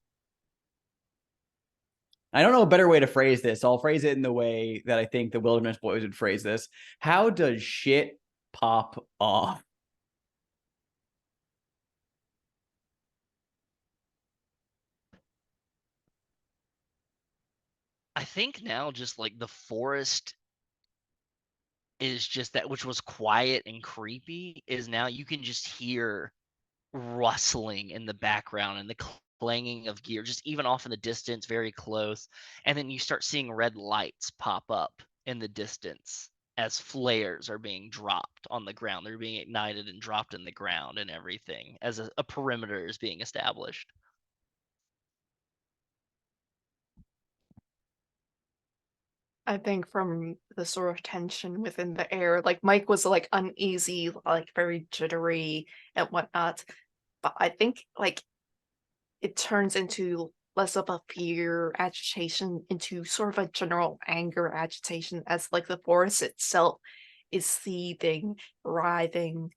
I don't know a better way to phrase this. I'll phrase it in the way that I think the Wilderness Boys would phrase this. How does shit pop off? I think now just like the forest is just that, which was quiet and creepy, is now you can just hear rustling in the background and the clanging of gear, just even off in the distance, very close. And then you start seeing red lights pop up in the distance as flares are being dropped on the ground. They're being ignited and dropped in the ground and everything, as a perimeter is being established. I think from the sort of tension within the air, like Mike was like uneasy, like very jittery and whatnot. But I think like it turns into less of a fear agitation into sort of a general anger agitation, as like the forest itself is seething, writhing.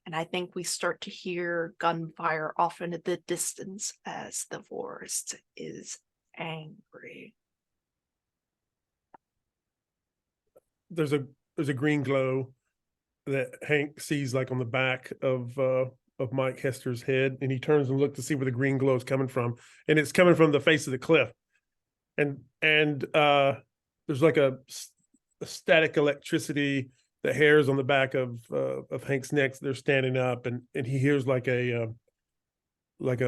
And I think we start to hear gunfire off into the distance as the forest is angry. There's a green glow that Hank sees like on the back of Mike Hestors' head, and he turns and looks to see where the green glow is coming from, and it's coming from the face of the cliff, and there's like a static electricity the hairs on the back of Hank's neck, they're standing up, and he hears like a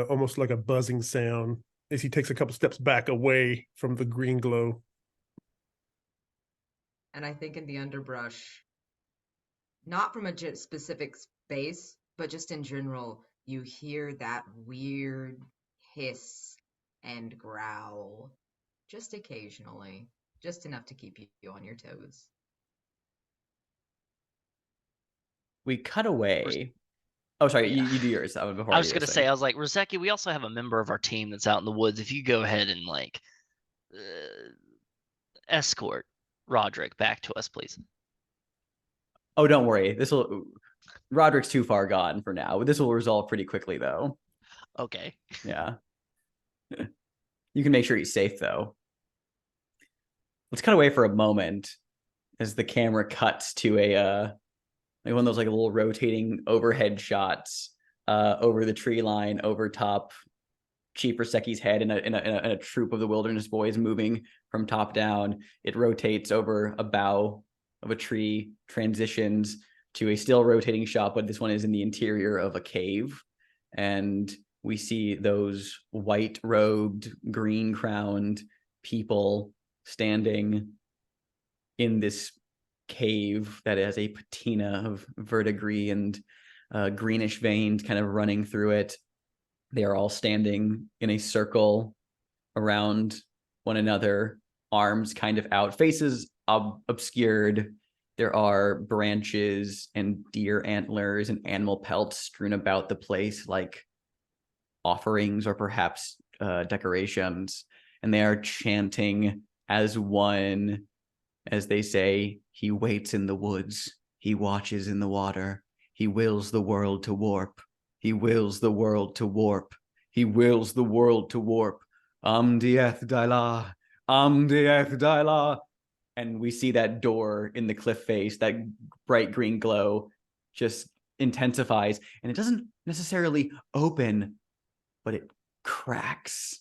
almost like a buzzing sound as he takes a couple steps back away from the green glow. And I think in the underbrush, not from a specific space, but just in general, you hear that weird hiss and growl, just occasionally, just enough to keep you on your toes. We cut away. Oh, sorry, Yeah. you do yours before I I was do gonna this say, thing. I was like, Roseki, we also have a member of our team that's out in the woods. If you go ahead and like escort Rodrick back to us, please. Oh, don't worry. Roderick's too far gone for now. This will resolve pretty quickly, though. Okay. Yeah. You can make sure he's safe, though. Let's cut away for a moment as the camera cuts to a like one of those like little rotating overhead shots over the tree line over top Chief Roseki's head in a troop of the Wilderness Boys moving from top down. It rotates over a bough of a tree, transitions to a still rotating shot, but this one is in the interior of a cave. And we see those white-robed, green-crowned people standing in this cave that has a patina of verdigris and greenish veins kind of running through it. They are all standing in a circle around one another, arms kind of out, faces obscured. There are branches and deer antlers and animal pelts strewn about the place like offerings or perhaps decorations. And they are chanting as one, as they say, "He waits in the woods. He watches in the water. He wills the world to warp. He wills the world to warp. He wills the world to warp. Dieth Daila. Dieth Daila." And we see that door in the cliff face, that bright green glow just intensifies. And it doesn't necessarily open, but it cracks.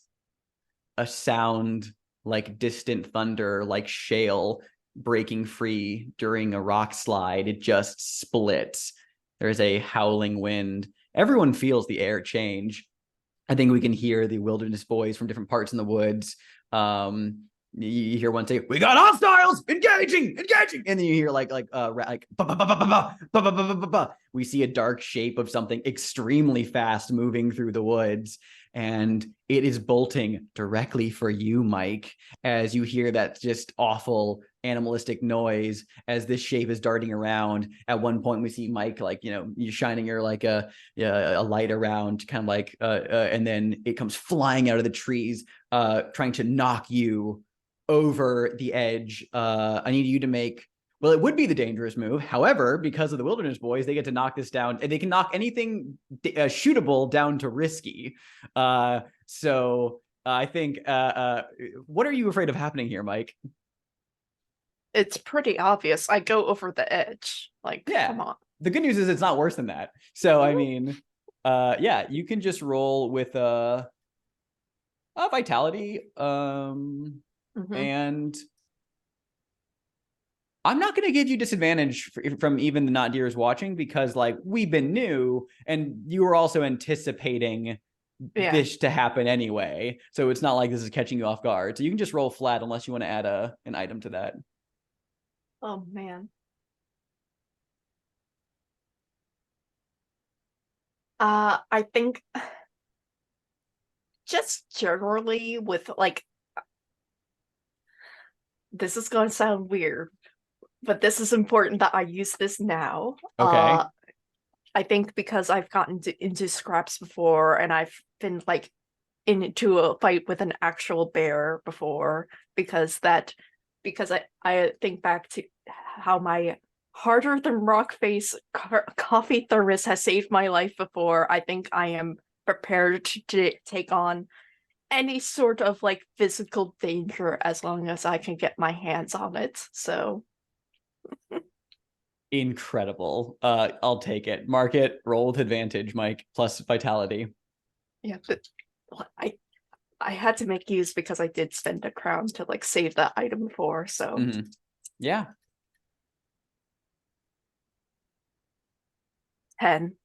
A sound like distant thunder, like shale breaking free during a rock slide. It just splits. There's a howling wind. Everyone feels the air change. I think we can hear the Wilderness Boys from different parts in the woods. You hear one say, "We got hostiles! Engaging! Engaging!" And then you hear like we see a dark shape of something extremely fast moving through the woods, and it is bolting directly for you, Mike, as you hear that just awful animalistic noise as this shape is darting around. At one point we see Mike you're shining your a light around kind of and then it comes flying out of the trees trying to knock you over the edge. I need you to make, well, it would be the dangerous move. However, because of the Wilderness Boys, they get to knock this down, and they can knock anything shootable down to risky. So I think, what are you afraid of happening here, Mike? It's pretty obvious. I go over the edge. Yeah. Come on. The good news is it's not worse than that. So, I mean, yeah, you can just roll with a vitality. And I'm not going to give you disadvantage from even the not deers watching, because we've been new and you were also anticipating this to happen anyway. So it's not like this is catching you off guard. So you can just roll flat unless you want to add an item to that. Oh, man. I think just generally with this is going to sound weird, but this is important that I use this now. Okay. I think because I've gotten into scraps before, and I've been into a fight with an actual bear before, because I think back to how my harder than rock face coffee thermos has saved my life before. I think I am prepared to take on any sort of physical danger as long as I can get my hands on it. So incredible. I'll take it. Mark it. Roll with advantage, Mike, plus vitality. Yeah, but I had to make use because I did spend a crown to save that item before. So Yeah. 10.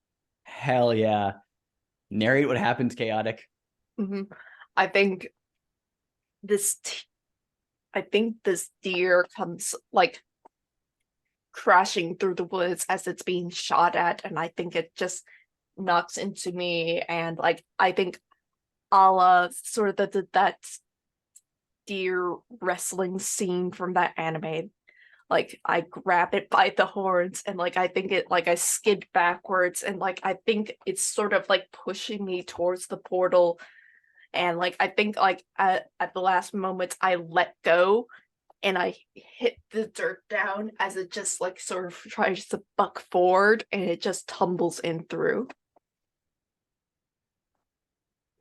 Hell yeah. Narrate what happens, Chaotic. I think this deer comes like crashing through the woods as it's being shot at, and I think it just knocks into me, and like I think a la sort of that deer wrestling scene from that anime. Like I grab it by the horns and like I think it like I skid backwards and like I think it's sort of like pushing me towards the portal, and like I think like at the last moment I let go and I hit the dirt down as it just like sort of tries to buck forward and it just tumbles in through.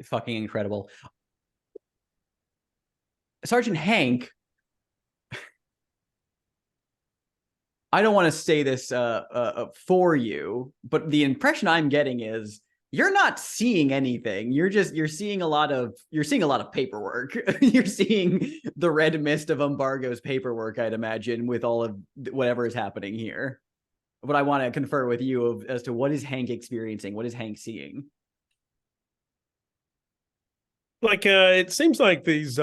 Fucking incredible. Sergeant Hank, I don't want to say this for you, but the impression I'm getting is you're not seeing anything. You're seeing a lot of paperwork. You're seeing the red mist of Embargo's paperwork, I'd imagine, with all of whatever is happening here. But I want to confer with you as to what is Hank experiencing? What is Hank seeing? Like it seems like these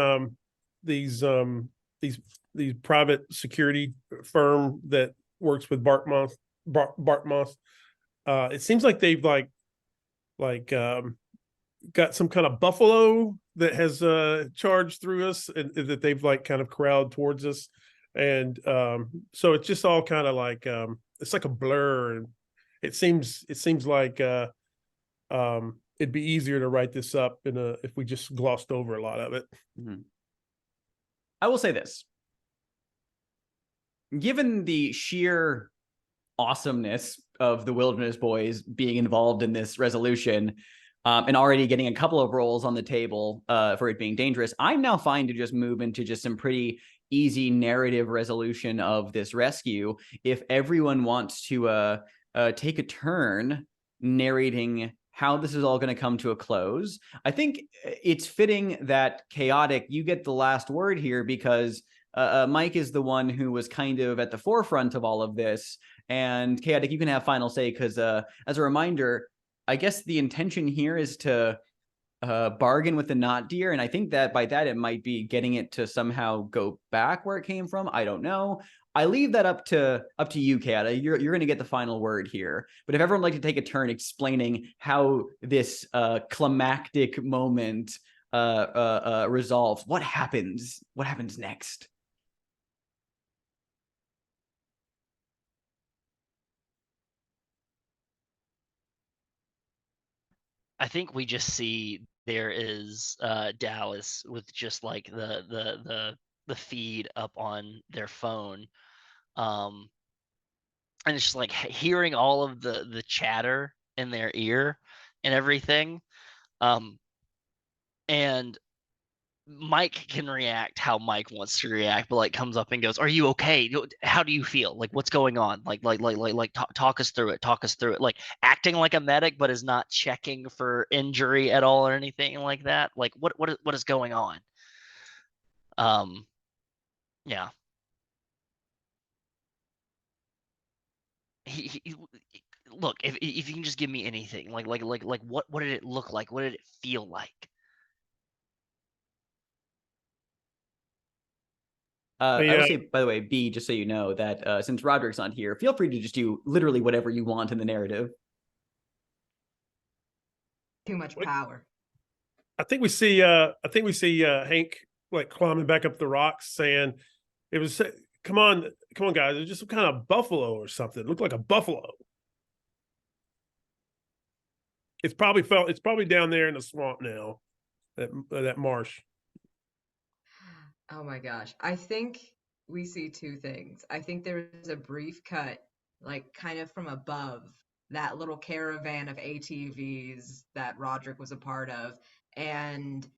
private security firm that works with Bartmoss, it seems like they've got some kind of buffalo that has charged through us, and that they've like kind of corralled towards us, and so it's just all kind of like it's like a blur, and it seems like it'd be easier to write this up if we just glossed over a lot of it. Mm-hmm. I will say this. Given the sheer awesomeness of the Wilderness Boys being involved in this resolution, and already getting a couple of rolls on the table for it being dangerous, I'm now fine to just move into just some pretty easy narrative resolution of this rescue. If everyone wants to take a turn narrating how this is all going to come to a close, I think it's fitting that Chaotic, you get the last word here, because Mike is the one who was kind of at the forefront of all of this. And Chaotic, you can have final say, because as a reminder, I guess the intention here is to bargain with the not deer, and I think that by that it might be getting it to somehow go back where it came from. I don't know. I leave that up to you, Chaotic. You're going to get the final word here. But if everyone would like to take a turn explaining how this climactic moment resolves, what happens? What happens next? I think we just see there is Dallas with just like the feed up on their phone, and it's just like hearing all of the chatter in their ear and everything, and Mike can react how Mike wants to react, but like comes up and goes, "Are you okay? How do you feel? Like what's going on? Talk us through it. Talk us through it." Like acting like a medic, but is not checking for injury at all or anything like that. Like what is going on? Yeah. He look, if you can just give me anything, like what did it look like? What did it feel like? I will say, by the way, B, just so you know, that since Rodrick's not here, feel free to just do literally whatever you want in the narrative. Too much power. I think we see Hank like climbing back up the rocks, saying, "It was come on, guys! It was just some kind of buffalo or something. It looked like a buffalo. It's probably down there in the swamp now, that marsh." Oh my gosh. I think we see two things. I think there's a brief cut, like kind of from above, that little caravan of ATVs that Rodrick was a part of. And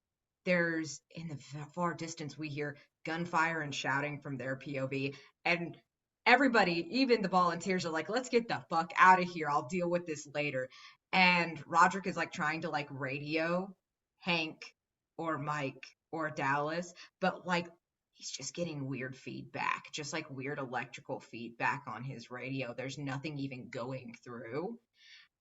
there's in the far distance, we hear gunfire and shouting from their POV. And everybody, even the volunteers, are like, let's get the fuck out of here. I'll deal with this later. And Rodrick is like trying to like radio Hank or Mike or Dallas, but like he's just getting weird feedback, just like weird electrical feedback on his radio. There's nothing even going through.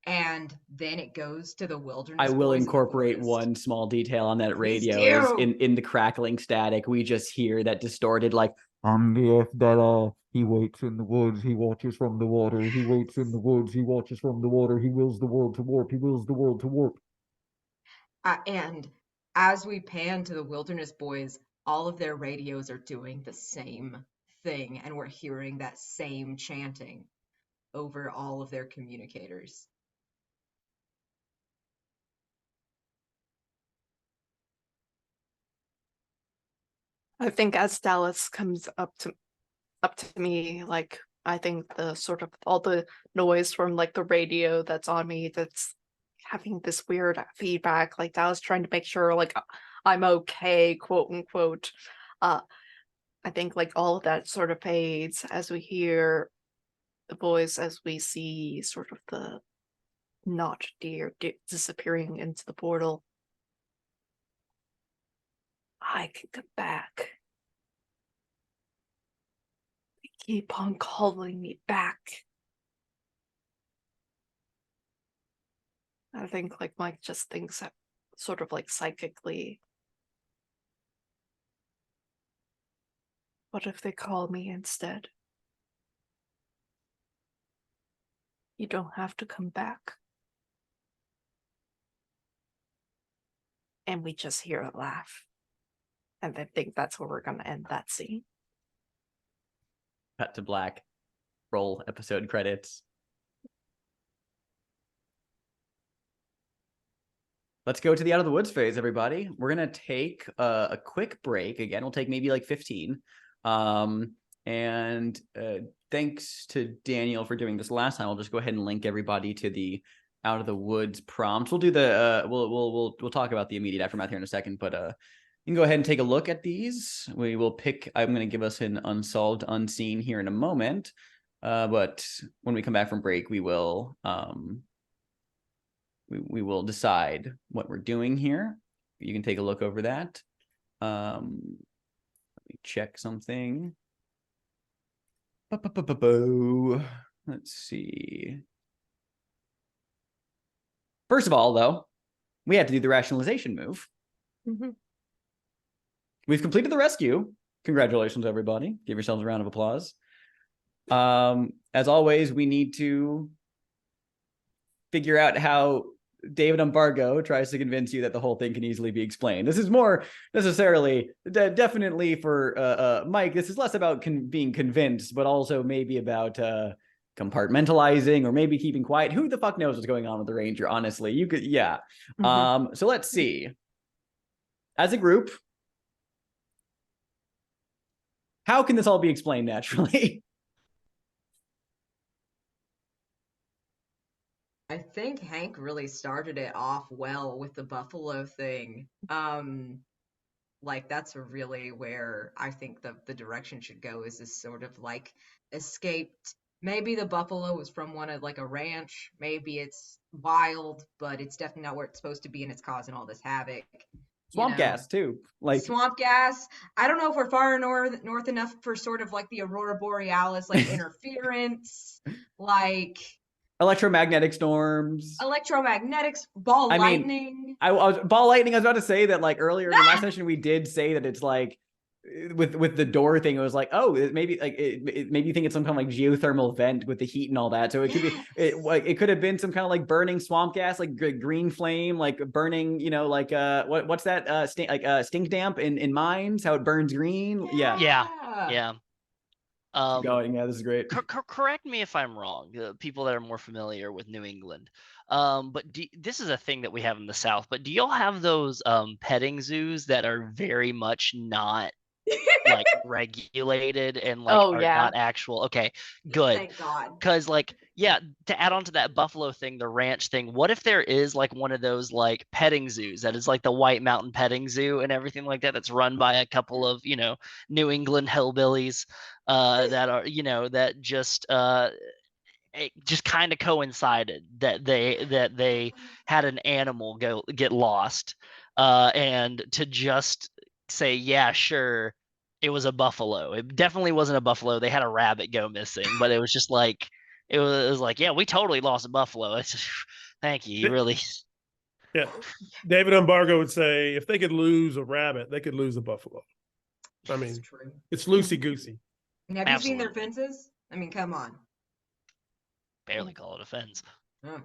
And then it goes to the I wilderness will boys in the incorporate forest. one small detail on that Please radio is do. in the crackling static, we just hear that distorted like, I'm the F-Bella. He waits in the woods. He watches from the water. He waits in the woods. He watches from the water. He wills the world to warp. He wills the world to warp. And as we pan to the wilderness boys, all of their radios are doing the same thing, and we're hearing that same chanting over all of their communicators. I think as Dallas comes up to me, like I think the sort of all the noise from like the radio that's on me that's having this weird feedback, like Dallas trying to make sure like I'm okay, quote unquote. I think like all of that sort of fades as we hear the voice, as we see sort of the not deer disappearing into the portal. I can come back. They keep on calling me back. I think like Mike just thinks that sort of like psychically. What if they call me instead? You don't have to come back. And we just hear a laugh. And I think that's where we're going to end that scene. cut to black, roll episode credits. Let's go to the out of the woods phase, everybody. We're gonna take a quick break. Again, we'll take maybe like 15. And thanks to Daniel for doing this last time. I'll just go ahead and link everybody to the out of the woods prompts. We'll do the we'll talk about the immediate aftermath here in a second, but you can go ahead and take a look at these. We will pick. I'm going to give us an unsolved unseen here in a moment, but when we come back from break, we will decide what we're doing here. You can take a look over that. Let me check something. Let's see. First of all, though, we have to do the rationalization move. Mm-hmm. We've completed the rescue. Congratulations, everybody. Give yourselves a round of applause. As always, we need to figure out how David Umbargo tries to convince you that the whole thing can easily be explained. This is more necessarily, definitely for Mike, this is less about being convinced, but also maybe about compartmentalizing or maybe keeping quiet. Who the fuck knows what's going on with the Ranger, honestly? You could, yeah. Mm-hmm. So let's see. As a group, how can this all be explained naturally? I think Hank really started it off well with the buffalo thing. Like that's really where I think the direction should go, is this sort of like escaped. Maybe the buffalo was from one of like a ranch, maybe it's wild, but it's definitely not where it's supposed to be, and it's causing all this havoc. Swamp gas too. Like swamp gas. I don't know if we're far north enough for sort of like the aurora borealis, like interference, like electromagnetic storms. electromagnetics, ball lightning. I was ball lightning. I was about to say that like earlier in the last session we did say that it's like with the door thing. It was like, oh, it maybe like it maybe you think it's some kind of like geothermal vent with the heat and all that. So it could be it could have been some kind of like burning swamp gas, like green flame, like burning, you know, like what's that stink damp in mines, how it burns green. Yeah. Keep going. Yeah, this is great. Correct me if I'm wrong, people that are more familiar with New England. But this is a thing that we have in the South, but do y'all have those petting zoos that are very much not like regulated and like are not actual? Okay, good. Thank God. Because like, yeah, to add on to that buffalo thing, the ranch thing, what if there is like one of those like petting zoos that is like the White Mountain Petting Zoo and everything like that, that's run by a couple of, you know, New England hillbillies that are, you know, that just it just kind of coincided that they had an animal get lost, and to just say, yeah, sure, it was a buffalo. It definitely wasn't a buffalo. They had a rabbit go missing, but it was just like, it was like, yeah, we totally lost at Buffalo. It's thank you. You really Yeah. David Umbargo would say if they could lose a rabbit, they could lose a buffalo. I mean, It's true. it's loosey goosey. And have you seen their Absolutely. fences? I mean, come on. barely call it a fence. Oh.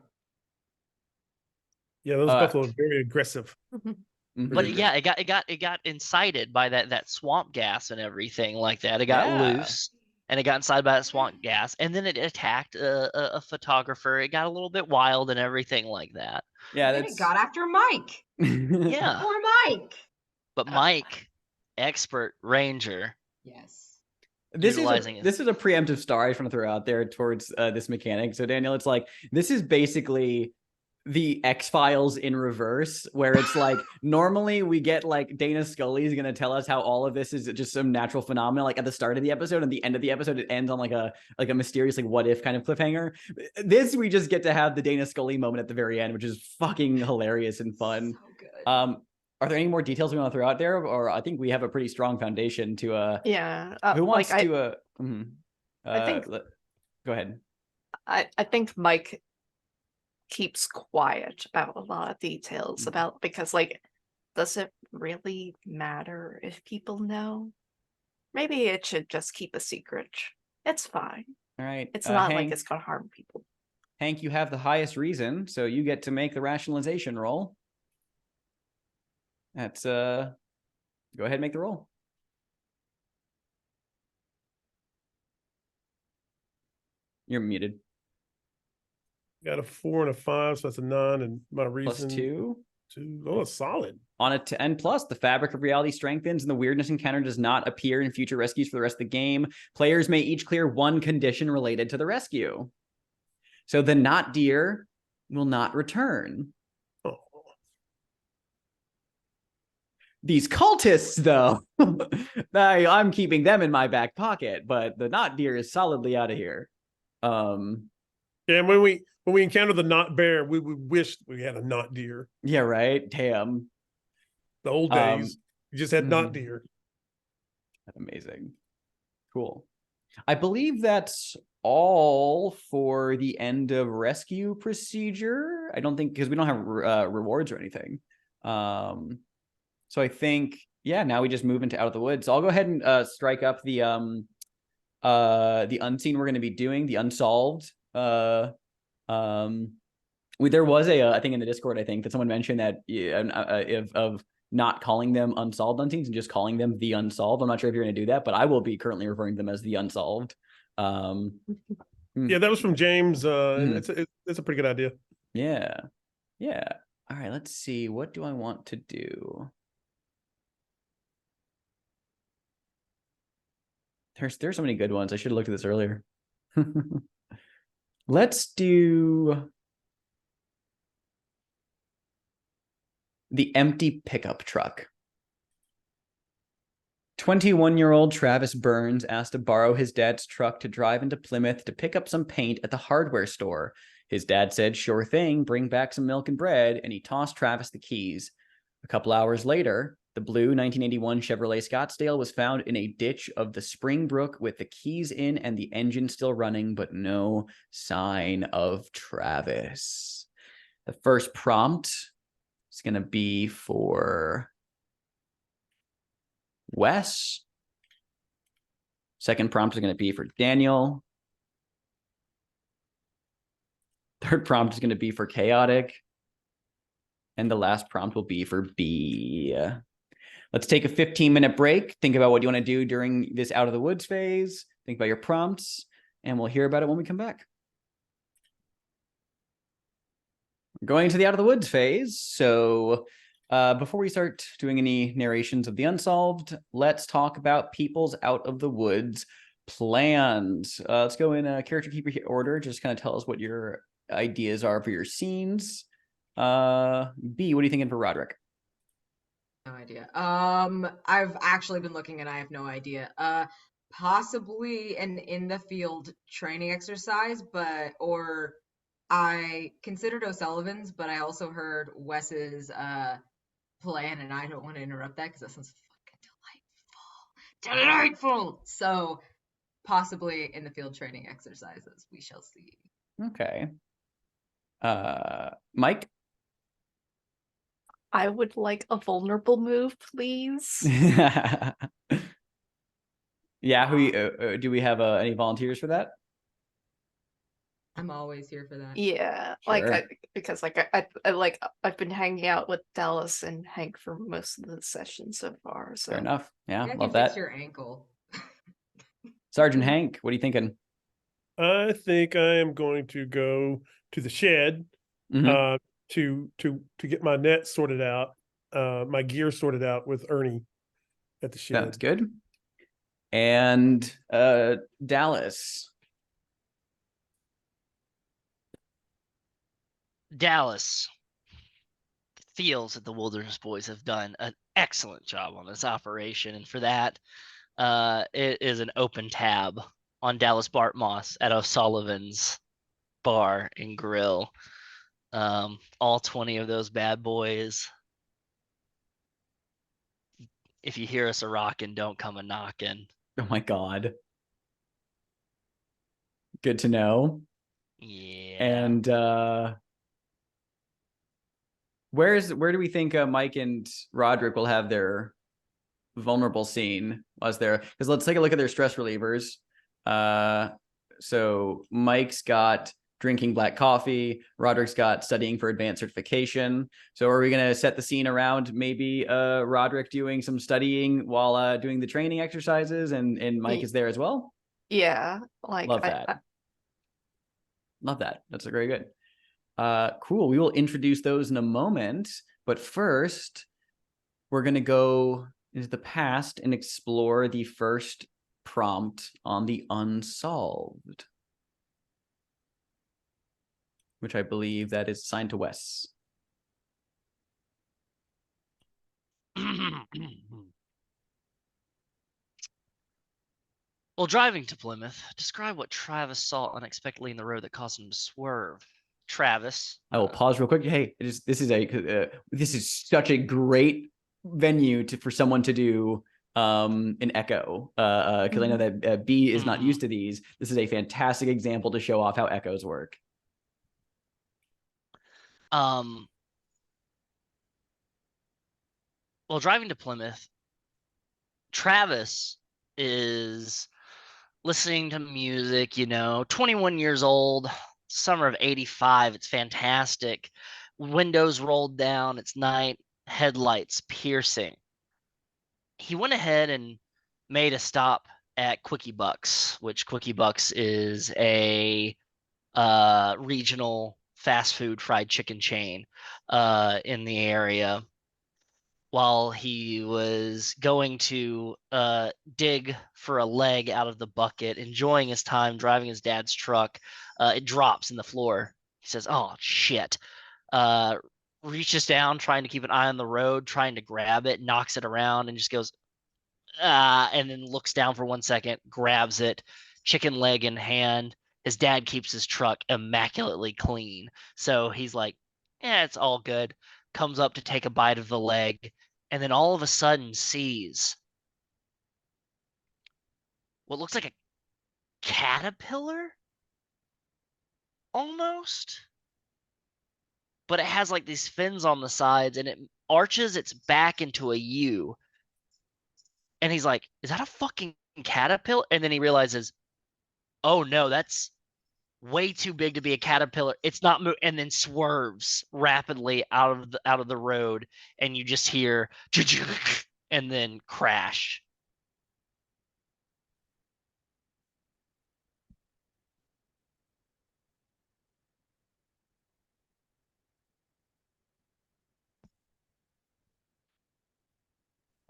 Yeah, those Uh, buffalo are very aggressive. Mhm. But yeah, it got incited by that swamp gas and everything like that. It got Yeah. loose and it got incited by that swamp gas, and then it attacked a photographer. It got a little bit wild and everything like that. Yeah, Then it that's got after Mike. Yeah, Poor Mike. but Mike, expert ranger, Yes. utilizing his this is a preemptive star I just want to throw out there towards this mechanic. So Daniel, it's like this is basically the X-Files in reverse, where it's like normally we get like Dana Scully is gonna tell us how all of this is just some natural phenomenon, like at the start of the episode, and the end of the episode it ends on like a mysterious like what if kind of cliffhanger. This we just get to have the Dana Scully moment at the very end, which is fucking hilarious and fun. So good. Are there any more details we want to throw out there, or I think we have a pretty strong foundation to Yeah. who wants like to I think go ahead. I think Mike keeps quiet about a lot of details about, because like, does it really matter if people know? Maybe it should just keep a secret. It's fine. All right, It's not like Hank, it's gonna harm people. Hank, you have the highest reason, so you get to make the rationalization roll. That's go ahead and make the roll. You're muted. Got a 4 and a 5, so that's a 9, and my reason Plus 2. 2. Oh, solid. On a 10 plus, the fabric of reality strengthens and the weirdness encounter does not appear in future rescues for the rest of the game. Players may each clear one condition related to the rescue. So the not deer will not return. Oh. These cultists, though, I'm keeping them in my back pocket, but the not deer is solidly out of here. Yeah, and when we encounter the not bear, we wish we had a not deer. Yeah, right. Damn. The old days, you just had not deer. Amazing. Cool. I believe that's all for the end of rescue procedure. I don't think, because we don't have rewards or anything. So I think, yeah, now we just move into Out of the Woods. So I'll go ahead and strike up the unseen we're going to be doing, the unsolved. There was I think in the Discord, I think that someone mentioned that of not calling them unsolved unseens and just calling them the unsolved. I'm not sure if you're going to do that, but I will be currently referring to them as the unsolved. Yeah, that was from James. It's a pretty good idea. Yeah. All right, let's see. What do I want to do? There's so many good ones. I should have looked at this earlier. Let's do the empty pickup truck. 21-year-old Travis Burns asked to borrow his dad's truck to drive into Plymouth to pick up some paint at the hardware store. His dad said, "Sure thing, bring back some milk and bread," and he tossed Travis the keys. A couple hours later, the blue 1981 Chevrolet Scottsdale was found in a ditch of the Springbrook with the keys in and the engine still running, but no sign of Travis. The first prompt is going to be for Wes. Second prompt is going to be for Daniel. Third prompt is going to be for Chaotic. And the last prompt will be for B. Let's take a 15-minute break. Think about what you want to do during this Out of the Woods phase. Think about your prompts, and we'll hear about it when we come back. We're going to the Out of the Woods phase. So before we start doing any narrations of the unsolved, let's talk about people's Out of the Woods plans. Let's go in a character keeper order. Just kind of tell us what your ideas are for your scenes. B, what are you thinking for Rodrick? No idea. I've actually been looking and I have no idea. Possibly an in the field training exercise, or I considered O'Sullivan's, but I also heard Wes's plan, and I don't want to interrupt that because that sounds fucking delightful. So possibly in the field training exercises. We shall see. Okay. Mike? I would like a vulnerable move, please. Yeah, do we have any volunteers for that? I'm always here for that. Yeah, Sure. because I've been hanging out with Dallas and Hank for most of the session so far. So Fair enough. Yeah, I can love fix that. your ankle. Sergeant Hank, what are you thinking? I think I am going to go to the shed Mhm. to get my net sorted out, my gear sorted out with Ernie at the Sounds shed. good. And Dallas. Dallas feels that the Wilderness Boys have done an excellent job on this operation, and for that, it is an open tab on Dallas Bartmoss at O'Sullivan's Bar and Grill. All 20 of those bad boys. If you hear us a rockin', don't come a knockin'. Oh my God. Good to know. Yeah. And where do we think Mike and Rodrick will have their vulnerable scene? Was there? Because let's take a look at their stress relievers. So Mike's got drinking black coffee. Roderick's got studying for advanced certification. So are we gonna set the scene around maybe Roderick doing some studying while doing the training exercises, and Mike is there as well? yeah, Love that. Love that. That's very good. Cool. We will introduce those in a moment, but first we're gonna go into the past and explore the first prompt on the unsolved, which I believe that is assigned to Wes. While driving to Plymouth, describe what Travis saw unexpectedly in the road that caused him to swerve. Travis. I will pause real quick. Hey, this is such a great venue for someone to do an echo because I know that B is not used to these. This is a fantastic example to show off how echoes work. While driving to Plymouth, Travis is listening to music, 21 years old, summer of 85. It's fantastic. Windows rolled down. It's night, headlights piercing. He went ahead and made a stop at Quickie Bucks, which Quickie Bucks is a regional fast food fried chicken chain in the area. While he was going to dig for a leg out of the bucket, enjoying his time driving his dad's truck, it drops in the floor. He says, "Oh, shit." Reaches down, trying to keep an eye on the road, trying to grab it, knocks it around, and just goes, and then looks down for 1 second, grabs it, chicken leg in hand. His dad keeps his truck immaculately clean. So he's like, yeah, it's all good. Comes up to take a bite of the leg, and then all of a sudden sees what looks like a caterpillar almost. But it has like these fins on the sides, and it arches its back into a U. And he's like, is that a fucking caterpillar? And then he realizes, oh no, that's way too big to be a caterpillar. It's not and then swerves rapidly out of the road, and you just hear and then crash.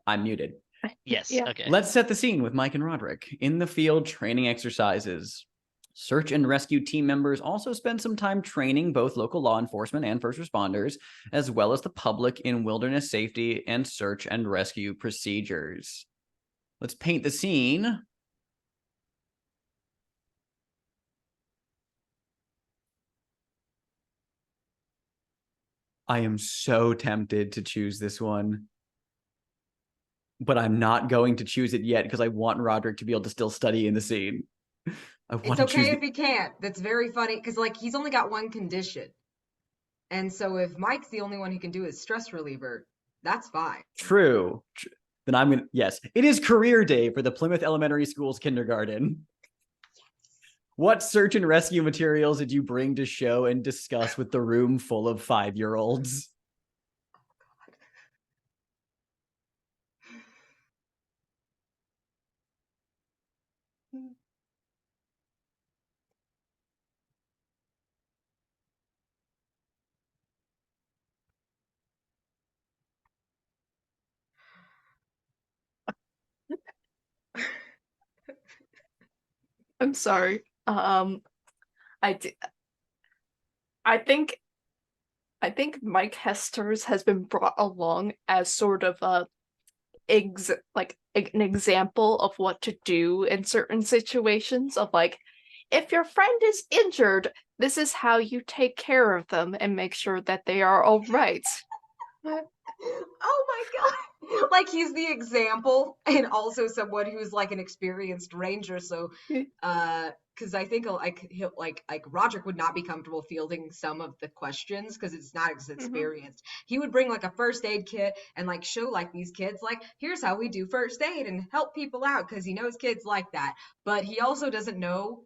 I'm muted. Yes. Yeah. Okay. Let's set the scene with Mike and Roderick in the field training exercises. Search and rescue team members also spend some time training both local law enforcement and first responders, as well as the public in wilderness safety and search and rescue procedures. Let's paint the scene. I am so tempted to choose this one. but I'm not going to choose it yet because I want Rodrick to be able to still study in the scene. I want It's to choose okay if he can't. That's very funny because like he's only got one condition. And so if Mike's the only one who can do his stress reliever, that's fine. True. Then I'm gonna, yes, it is career day for the Plymouth Elementary School's kindergarten. What search and rescue materials did you bring to show and discuss with the room full of 5-year-olds? I'm sorry. I d- I think Mike Hestors has been brought along as sort of a an example of what to do in certain situations of like, if your friend is injured, this is how you take care of them and make sure that they are all right. Oh my god. Like he's the example and also someone who's like an experienced ranger. So because I think he'll like Rodrick would not be comfortable fielding some of the questions because it's not as experienced. He would bring like a first aid kit and like show like these kids like here's how we do first aid and help people out because he knows kids like that. But he also doesn't know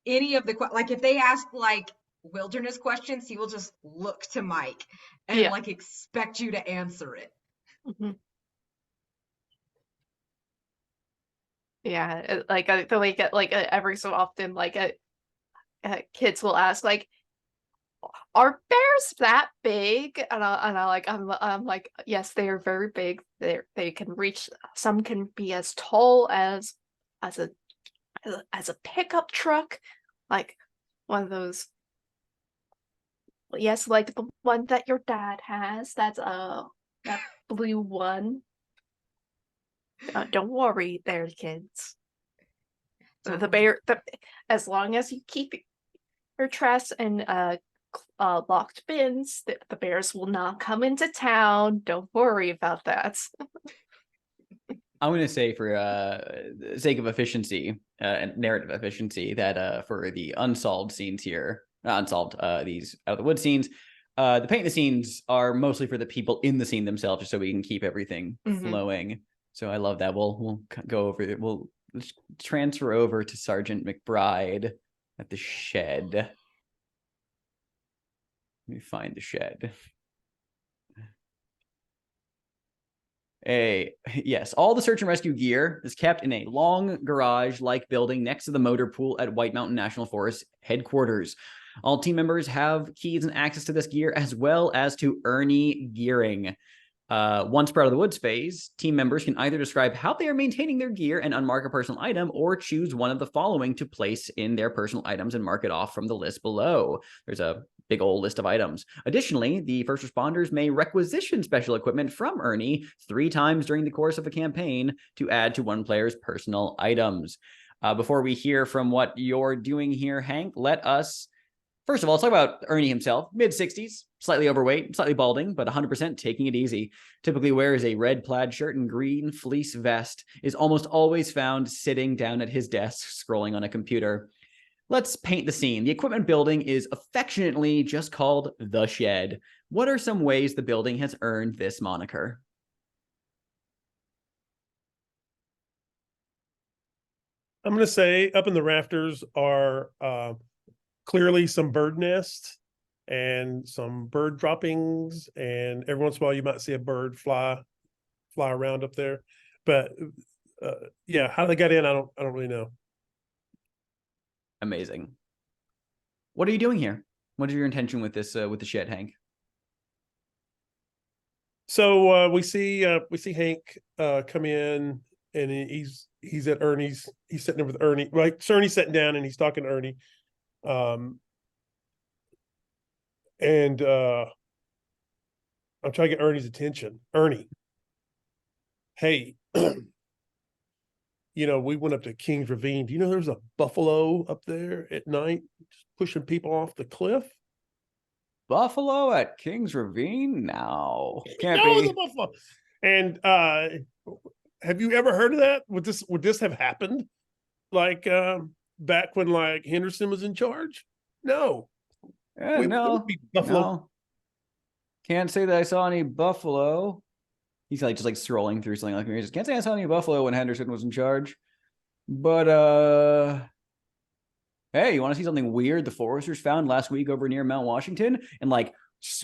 any of the like if they ask like wilderness questions, he will just look to Mike and Yeah. like expect you to answer it. Yeah, like I feel like every so often kids will ask like, are bears that big? And I'm like, yes, they are very big. They can reach, some can be as tall as a pickup truck, like one of those. Yes, like the one that your dad has. That's that blue one. Don't worry, there, kids. The bear, as long as you keep your trash in locked bins, the bears will not come into town. Don't worry about that. I'm going to say for sake of efficiency and narrative efficiency that for the unsolved scenes here, not unsolved, these out of the wood scenes, the paint the scenes are mostly for the people in the scene themselves, just so we can keep everything flowing. So I love that. We'll go over it. Let's transfer over to Sergeant McBride at the shed. Let me find the shed. Yes, all the search and rescue gear is kept in a long garage-like building next to the motor pool at White Mountain National Forest headquarters. All team members have keys and access to this gear, as well as to Ernie gearing. Once part of the woods phase, team members can either describe how they are maintaining their gear and unmark a personal item, or choose one of the following to place in their personal items and mark it off from the list below. There's a big old list of items. Additionally, the first responders may requisition special equipment from Ernie 3 times during the course of a campaign to add to one player's personal items. Before we hear from what you're doing here, Hank, let us first of all, let's talk about Ernie himself. Mid-60s, slightly overweight, slightly balding, but 100% taking it easy. Typically wears a red plaid shirt and green fleece vest. Is almost always found sitting down at his desk, scrolling on a computer. Let's paint the scene. The equipment building is affectionately just called The Shed. What are some ways the building has earned this moniker? I'm going to say up in the rafters are clearly some bird nests and some bird droppings, and every once in a while you might see a bird fly around up there. But yeah, how they got in, I don't really know. Amazing. What are you doing here? What is your intention with this with the shed, Hank? So we see Hank come in, and he's at Ernie's. He's sitting there with Ernie. Like Ernie's sitting down and he's talking to Ernie. And I'm trying to get Ernie's attention. Ernie, hey, you know, we went up to King's Ravine. Do you know there's a buffalo up there at night just pushing people off the cliff? Buffalo at King's Ravine? No, can't No, be. it's a buffalo. And have you ever heard of that? Would this have happened like back when like Henderson was in charge? No. It would No, be Buffalo. no. Can't say that I saw any buffalo. He's like just like strolling through something like me. Can't say I saw any buffalo when Henderson was in charge. But hey, you want to see something weird the foresters found last week over near Mount Washington? And like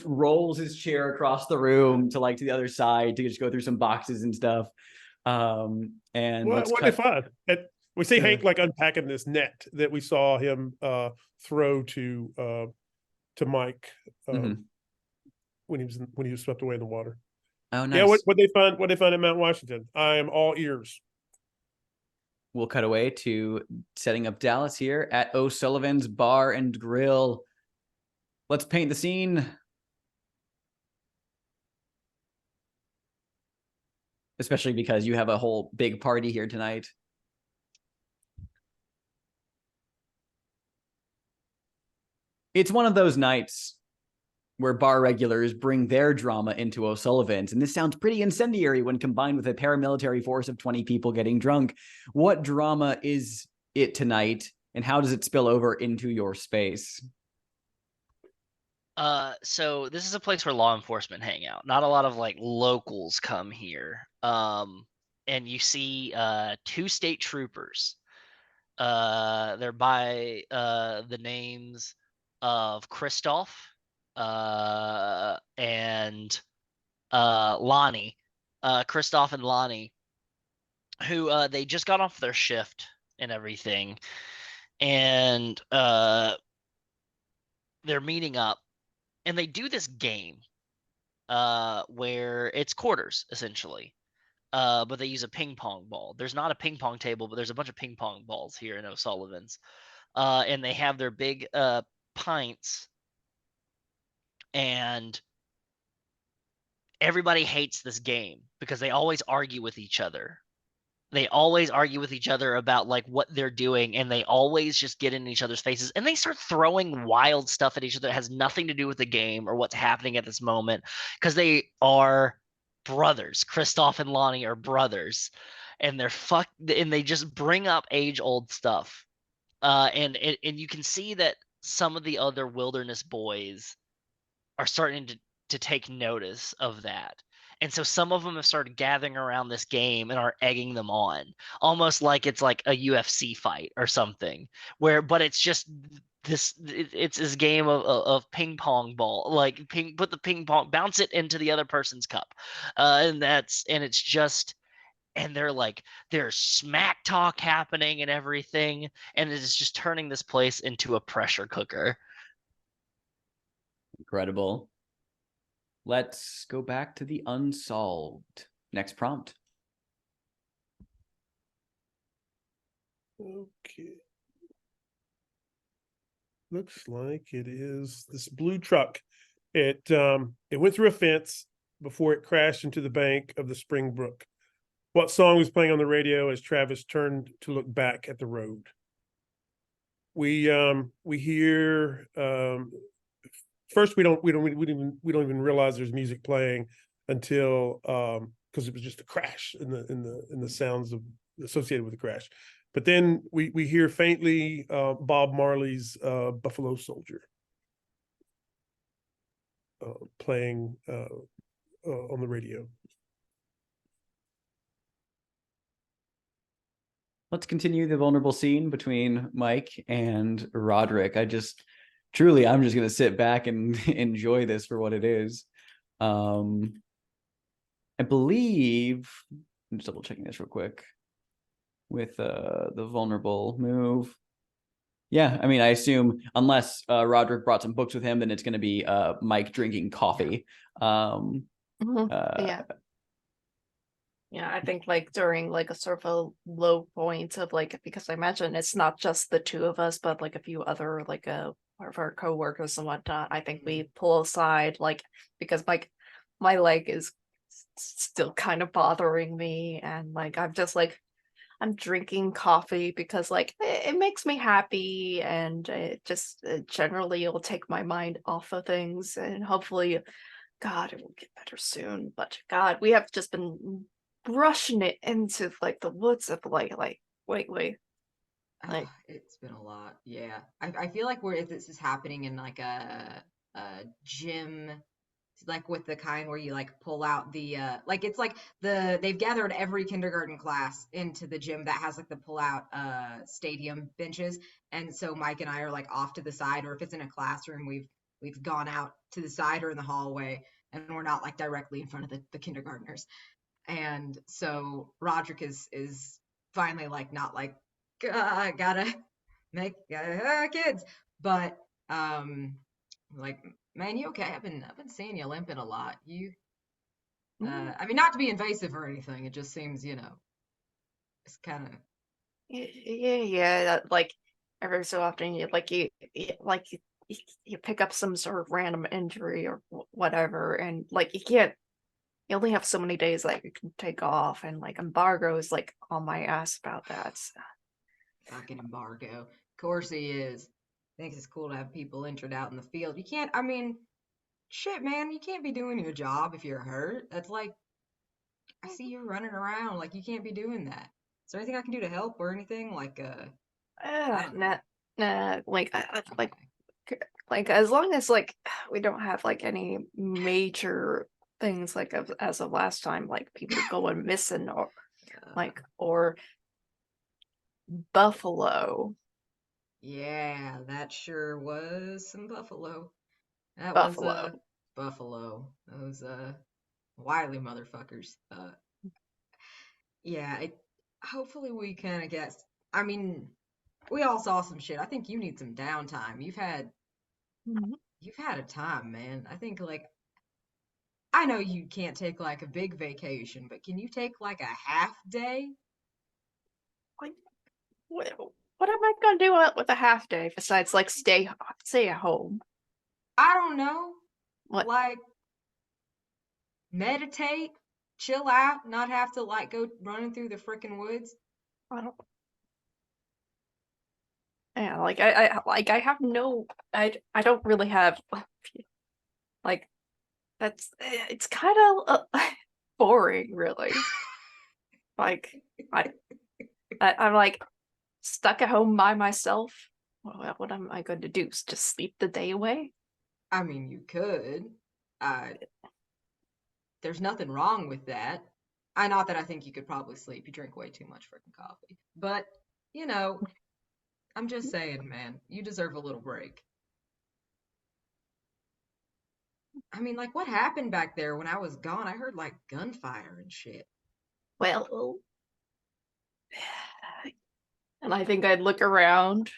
rolls his chair across the room to like to the other side to just go through some boxes and stuff. And let's What cut. they find? We see to- Hank like unpacking this net that we saw him throw to Mike Mhm. when he was swept away in the water. Oh, nice. Yeah, what they find at Mount Washington? I am all ears. We'll cut away to setting up Dallas here at O'Sullivan's Bar and Grill. Let's paint the scene. Especially because you have a whole big party here tonight. It's one of those nights where bar regulars bring their drama into O'Sullivan's, and this sounds pretty incendiary when combined with a paramilitary force of 20 people getting drunk. What drama is it tonight, and how does it spill over into your space? So this is a place where law enforcement hang out. Not a lot of like locals come here. And you see two state troopers. They're by the names of Christoph and Lonnie. Christoph and Lonnie, who they just got off their shift and everything. And they're meeting up. And they do this game where it's quarters, essentially. But they use a ping pong ball. There's not a ping pong table, but there's a bunch of ping pong balls here in O'Sullivan's. And they have their big pints. And everybody hates this game because they always argue with each other. They always argue with each other about like what they're doing, and they always just get in each other's faces, and they start throwing wild stuff at each other that has nothing to do with the game or what's happening at this moment, because they are brothers. Christoph and Lonnie are brothers, and and they just bring up age-old stuff. And you can see that some of the other wilderness boys are starting to take notice of that. And so some of them have started gathering around this game and are egging them on, almost like it's like a UFC fight or something. But it's just it's this game of ping pong ball, like put the ping pong, bounce it into the other person's cup, and it's just. And there's smack talk happening and everything, and it is just turning this place into a pressure cooker. Incredible. Let's go back to the unsolved. Next prompt. Okay. Looks like it is this blue truck. It went through a fence before it crashed into the bank of the Spring Brook. What song was playing on the radio as Travis turned to look back at the road? We hear first we don't even realize there's music playing until because it was just a crash in the sounds associated with the crash. But then we hear faintly Bob Marley's Buffalo Soldier playing on the radio. Let's continue the vulnerable scene between Mike and Rodrick. I'm just going to sit back and enjoy this for what it is. I believe, I'm just double checking this real quick with the vulnerable move. Yeah, I mean, I assume unless Rodrick brought some books with him, then it's going to be Mike drinking coffee. Yeah. Yeah, I think like during like a sort of a low point of like, because I imagine it's not just the two of us, but like a few other like of our coworkers and whatnot. I think we pull aside like because my leg is still kind of bothering me, and like I'm drinking coffee because like it makes me happy, and it just generally will take my mind off of things, and hopefully, God, it will get better soon. But God, we have just been rushing it into like the woods of wait. Like- It's been a lot. Yeah. I feel like if this is happening in like a gym, like with the kind where you like pull out the like it's like they've gathered every kindergarten class into the gym that has like the pull out stadium benches. And so Mike and I are like off to the side, or if it's in a classroom, we've gone out to the side or in the hallway, and we're not like directly in front of the kindergartners. And so Rodrick is finally like not like gotta make kids, but like, man, you okay? I've been seeing you limping a lot. You I mean, not to be invasive or anything, it just seems, it's kind of yeah. Like every so often, you pick up some sort of random injury or whatever, and like you only have so many days that you can take off, and like embargo is like on my ass about that. So. fucking embargo. Of course he is. Thinks it's cool to have people injured out in the field. You can't, I mean, shit, man, you can't be doing your job if you're hurt. That's like, I see you running around, like you can't be doing that. Is there anything I can do to help or anything? Like, I don't know. Nah. Okay. Like as long as like we don't have like any major things like as of last time, like people going missing or or buffalo. Yeah, that sure was some buffalo. That was Buffalo. buffalo. Those wily motherfuckers. Yeah, hopefully we kind of get. I mean, we all saw some shit. I think you need some downtime. You've had a time, man. I think like I know you can't take like a big vacation, but can you take like a half day? Like what am I gonna do with a half day besides like stay at home? I don't know. What? Like meditate, chill out, not have to like go running through the freaking woods. I don't. Yeah, like I have no. I don't really have like that's it's kind of boring, really. Like I'm like stuck at home by myself. What am I going to do? Just sleep the day away? I mean, you could. Uh, there's nothing wrong with that. Not that I think you could probably sleep. You drink way too much freaking coffee. But, I'm just saying, man, you deserve a little break. I mean, like, what happened back there when I was gone? I heard, like, gunfire and shit. Well, and I think I'd look around,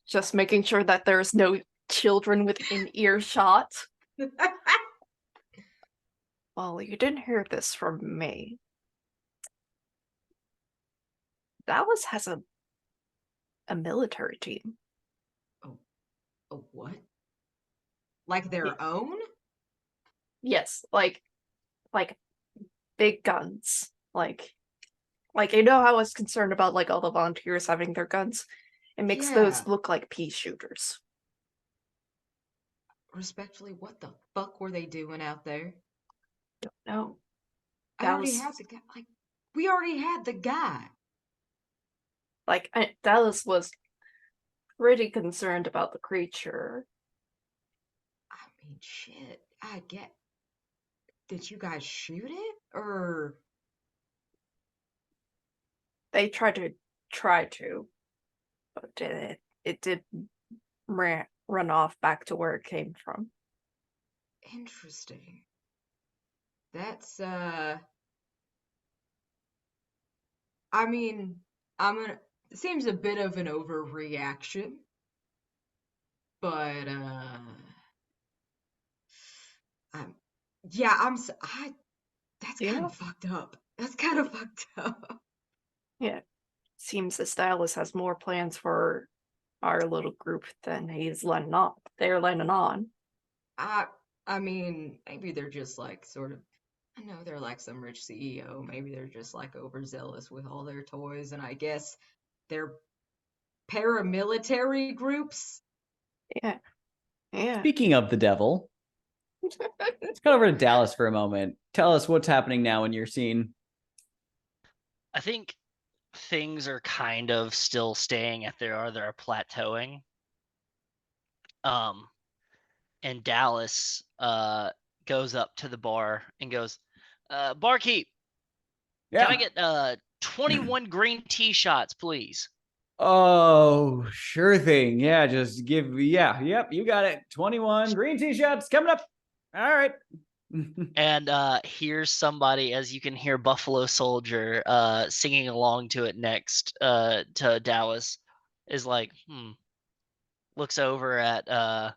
just making sure that there's no children within earshot. Well, you didn't hear this from me. Dallas has a military team. A what? Like their own? Yes, like big guns. Like you know how I was concerned about like all the volunteers having their guns? It makes Yeah. those look like pea shooters. Respectfully, what the fuck were they doing out there? Don't know. I already had the guy. Like, we already had the guy. Like Dallas was pretty concerned about the creature. I mean, shit. I get. Did you guys shoot it or? They tried to, but it did run off back to where it came from. Interesting. That's I mean, it seems a bit of an overreaction, but yeah, that's kind of fucked up. That's kind of fucked up. Yeah. Seems that Stylus has more plans for our little group than he's letting on. They're letting on. I mean, maybe they're just like sort of, I know they're like some rich CEO. Maybe they're just like overzealous with all their toys, and I guess they're paramilitary groups. Yeah. Yeah. Speaking of the devil, let's go over to Dallas for a moment. Tell us what's happening now in your scene. I think things are kind of still staying at they're plateauing. And Dallas goes up to the bar and goes, barkeep, can I get 21 green tea shots, please? Oh, sure thing. Yeah, just yep, you got it. 21 green tea shots coming up. All right. And here's somebody, as you can hear Buffalo Soldier singing along to it next to Dallas, is like, looks over at them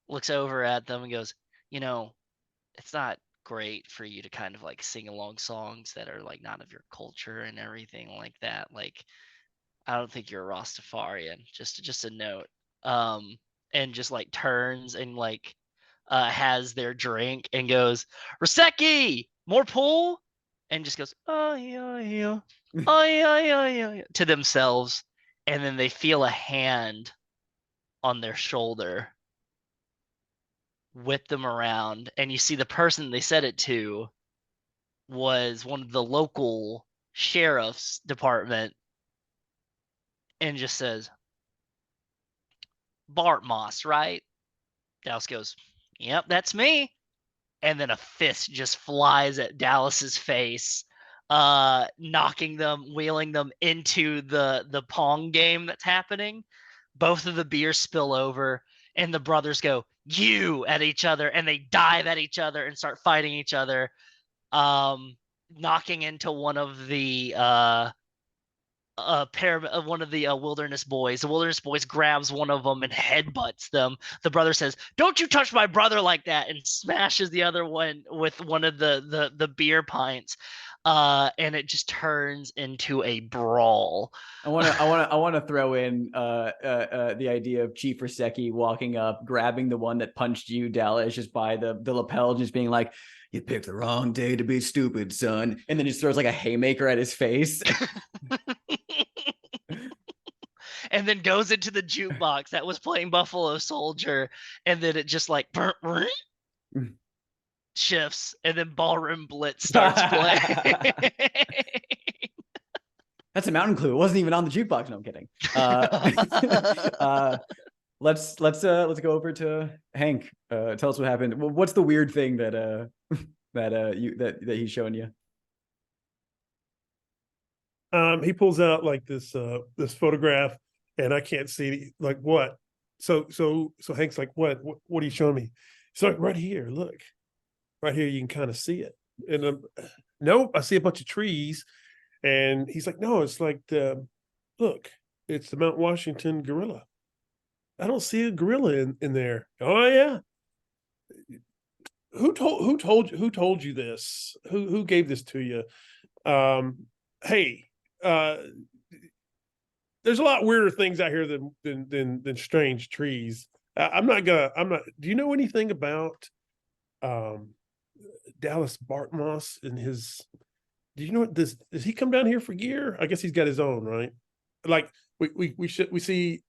and goes, it's not great for you to kind of like sing along songs that are like not of your culture and everything like that. Like, I don't think you're a Rastafarian. Just a note. And just like turns and like has their drink and goes, Raseki, more pool? And just goes, oh yeah, oh yeah, to themselves. And then they feel a hand on their shoulder, whip them around, and you see the person they said it to was one of the local sheriff's department, and just says, Bartmoss, right? Dallas goes, yep, that's me. And then a fist just flies at Dallas's face, knocking them, wheeling them into the pong game that's happening. Both of the beers spill over, and the brothers go, you, at each other, and they dive at each other and start fighting each other, knocking into one of the one of the wilderness boys. The wilderness boys grabs one of them and headbutts them. The brother says, don't you touch my brother like that, and smashes the other one with one of the beer pints. And it just turns into a brawl. I want to throw in the idea of Chief Rybitski walking up, grabbing the one that punched you, Dallas, just by the lapel, just being like, you picked the wrong day to be stupid, son. And then just throws like a haymaker at his face. And then goes into the jukebox that was playing Buffalo Soldier, and then it just like shifts, and then Ballroom Blitz starts playing. That's a Mountain Clue. It wasn't even on the jukebox. No, I'm kidding. Let's go over to Hank. Tell us what happened. What's the weird thing that he's showing you? He pulls out like this photograph, and I can't see like what. So Hank's like, what are you showing me? It's like, right here, look, right here, you can kind of see it. And nope, I see a bunch of trees. And he's like, no, it's like look, it's the Mount Washington gorilla. I don't see a gorilla in there. Oh yeah. Who told you this? Who gave this to you? Hey, there's a lot weirder things out here than strange trees. Do you know anything about Dallas Bartmoss and his? Do you know what this? Does he come down here for gear? I guess he's got his own, right? Like we see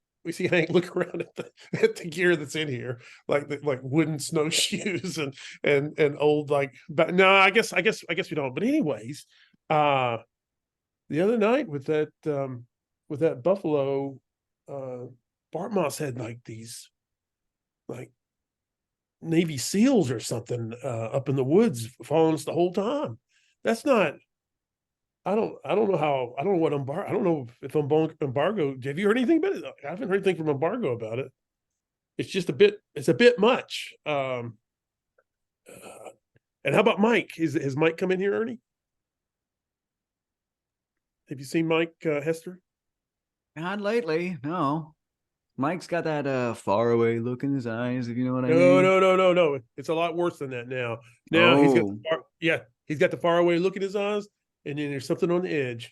Hank look around at the gear that's in here, like wooden snowshoes and old like. But no, I guess we don't. But anyways, the other night with that buffalo, Bartmoss had like these like Navy SEALs or something up in the woods following us the whole time. That's not. I don't know what embargo. I don't know if embargo. Have you heard anything about it? I haven't heard anything from embargo about it. It's just a bit much. And how about Mike? Has Mike come in here, Ernie? Have you seen Mike Hester? Not lately, no. Mike's got that faraway look in his eyes, if you know what I mean. No. It's a lot worse than that now. Now he's got the faraway look in his eyes. And then there's something on the edge.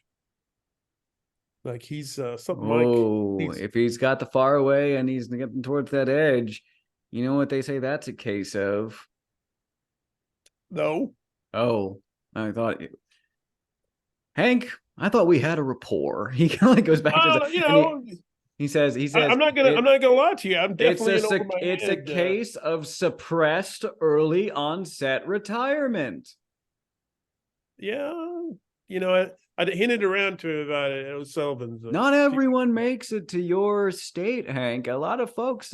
Like he's something like. If he's got the far away and he's getting towards that edge, you know what they say that's a case of? No. Oh, I thought. Hank, I thought we had a rapport. He kind of like goes back to he says I'm not gonna lie to you. I'm definitely it's a case of suppressed early onset retirement. Yeah. I hinted around to about it. It was Sullivan's. Not everyone makes it to your state, Hank. A lot of folks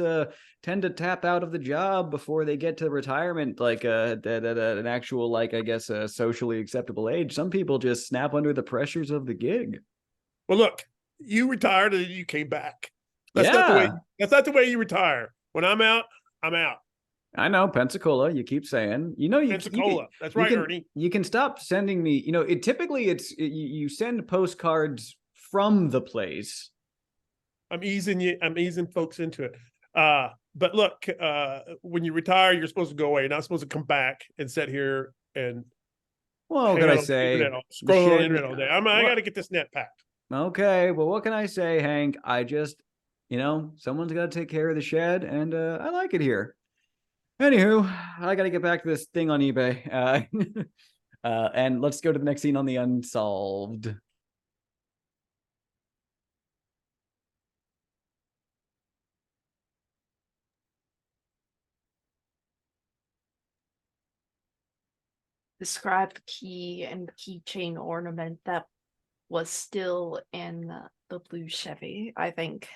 tend to tap out of the job before they get to retirement, like at an actual, like, I guess, a socially acceptable age. Some people just snap under the pressures of the gig. Well, look, you retired and you came back. That's not the way. That's not the way you retire. When I'm out, I'm out. I know, Pensacola. You keep saying, Pensacola. That's right, Ernie. You can stop sending me. You send postcards from the place. I'm easing folks into it. But look, when you retire, you're supposed to go away. You're not supposed to come back and sit here and. Well, what can I say? Scroll on the internet all day. I got to get this net packed. Okay, well, what can I say, Hank? I just, someone's got to take care of the shed, and I like it here. Anywho, I got to get back to this thing on eBay. And let's go to the next scene on the Unsolved. Describe the key and keychain ornament that was still in the blue Chevy, I think,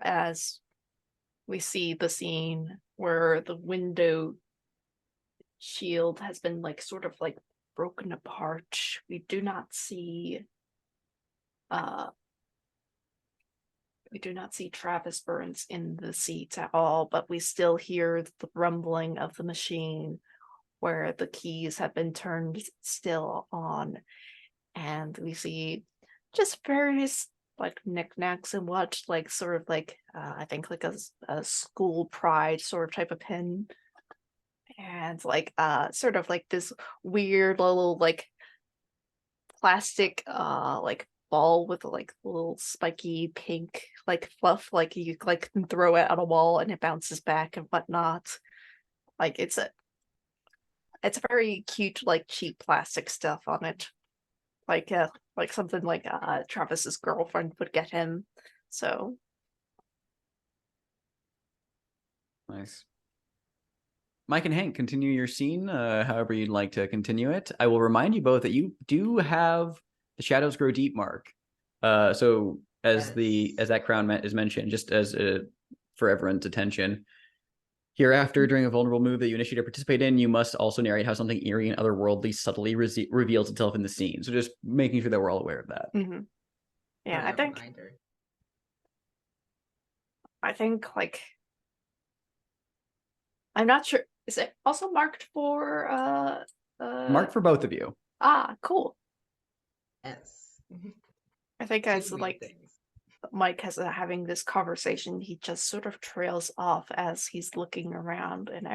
as we see the scene where the window shield has been sort of broken apart. We do not see Travis Burns in the seat at all, but we still hear the rumbling of the machine where the keys have been turned still on, and we see just various knickknacks and what, I think a school pride sort of type of pin, and sort of this weird little plastic ball with little spiky pink fluff, you can throw it at a wall and it bounces back and whatnot. It's very cute, cheap plastic stuff on it. Something Travis's girlfriend would get him. So nice. Mike and Hank, continue your scene, however you'd like to continue it. I will remind you both that you do have the Shadows Grow Deep mark. So as that crown is mentioned, just as for everyone's attention. Hereafter, during a vulnerable move that you initiate or participate in, you must also narrate how something eerie and otherworldly subtly reveals itself in the scene. So just making sure that we're all aware of that. Mm-hmm. Yeah, I think I'm not sure. Is it also marked for marked for both of you? Ah, cool. Yes. I think as Mike has having this conversation, he just sort of trails off as he's looking around, and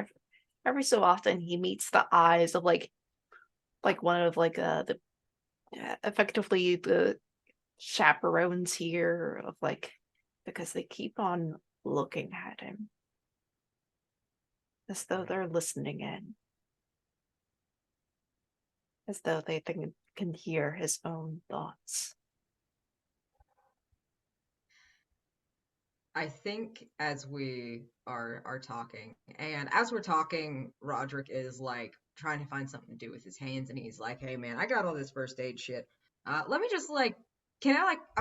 every so often he meets the eyes of one of the effectively the chaperones here of because they keep on looking at him as though they're listening in, as though they can hear his own thoughts. I think as we are talking, and as we're talking, Rodrick is trying to find something to do with his hands, and he's like, "Hey man, I got all this first aid shit. Let me just I'm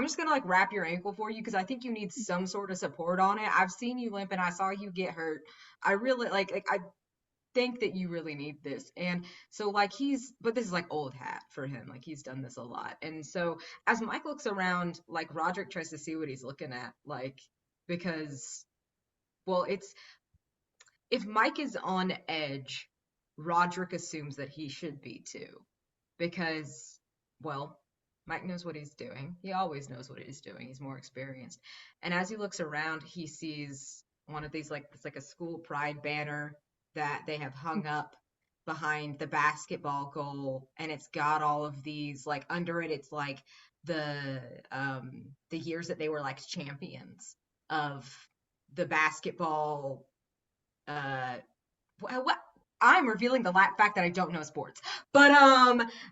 just gonna wrap your ankle for you because I think you need some sort of support on it. I've seen you limp and I saw you get hurt. I really I think that you really need this." And so but this is old hat for him. He's done this a lot. And so as Mike looks around, Rodrick tries to see what he's looking at, because, well, if Mike is on edge, Rodrick assumes that he should be too, because, well, Mike knows what he's doing. He always knows what he's doing. He's more experienced. And as he looks around, he sees one of these, it's a school pride banner that they have hung up behind the basketball goal, and it's got all of these under it. It's the years that they were champions of the basketball. What I'm revealing the fact that I don't know sports, but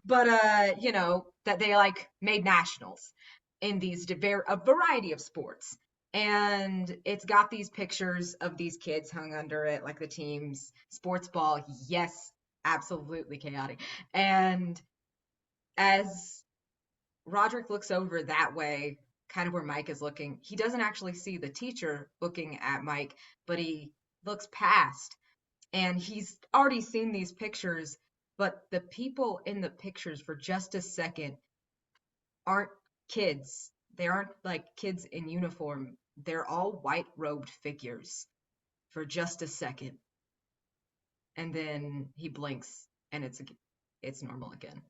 that they made nationals in these a variety of sports. And it's got these pictures of these kids hung under it, the team's sports ball. Yes, absolutely chaotic. And as Rodrick looks over that way, kind of where Mike is looking, he doesn't actually see the teacher looking at Mike, but he looks past, and he's already seen these pictures, but the people in the pictures for just a second aren't kids. They aren't like kids in uniform. They're all white robed figures for just a second. And then he blinks and it's normal again.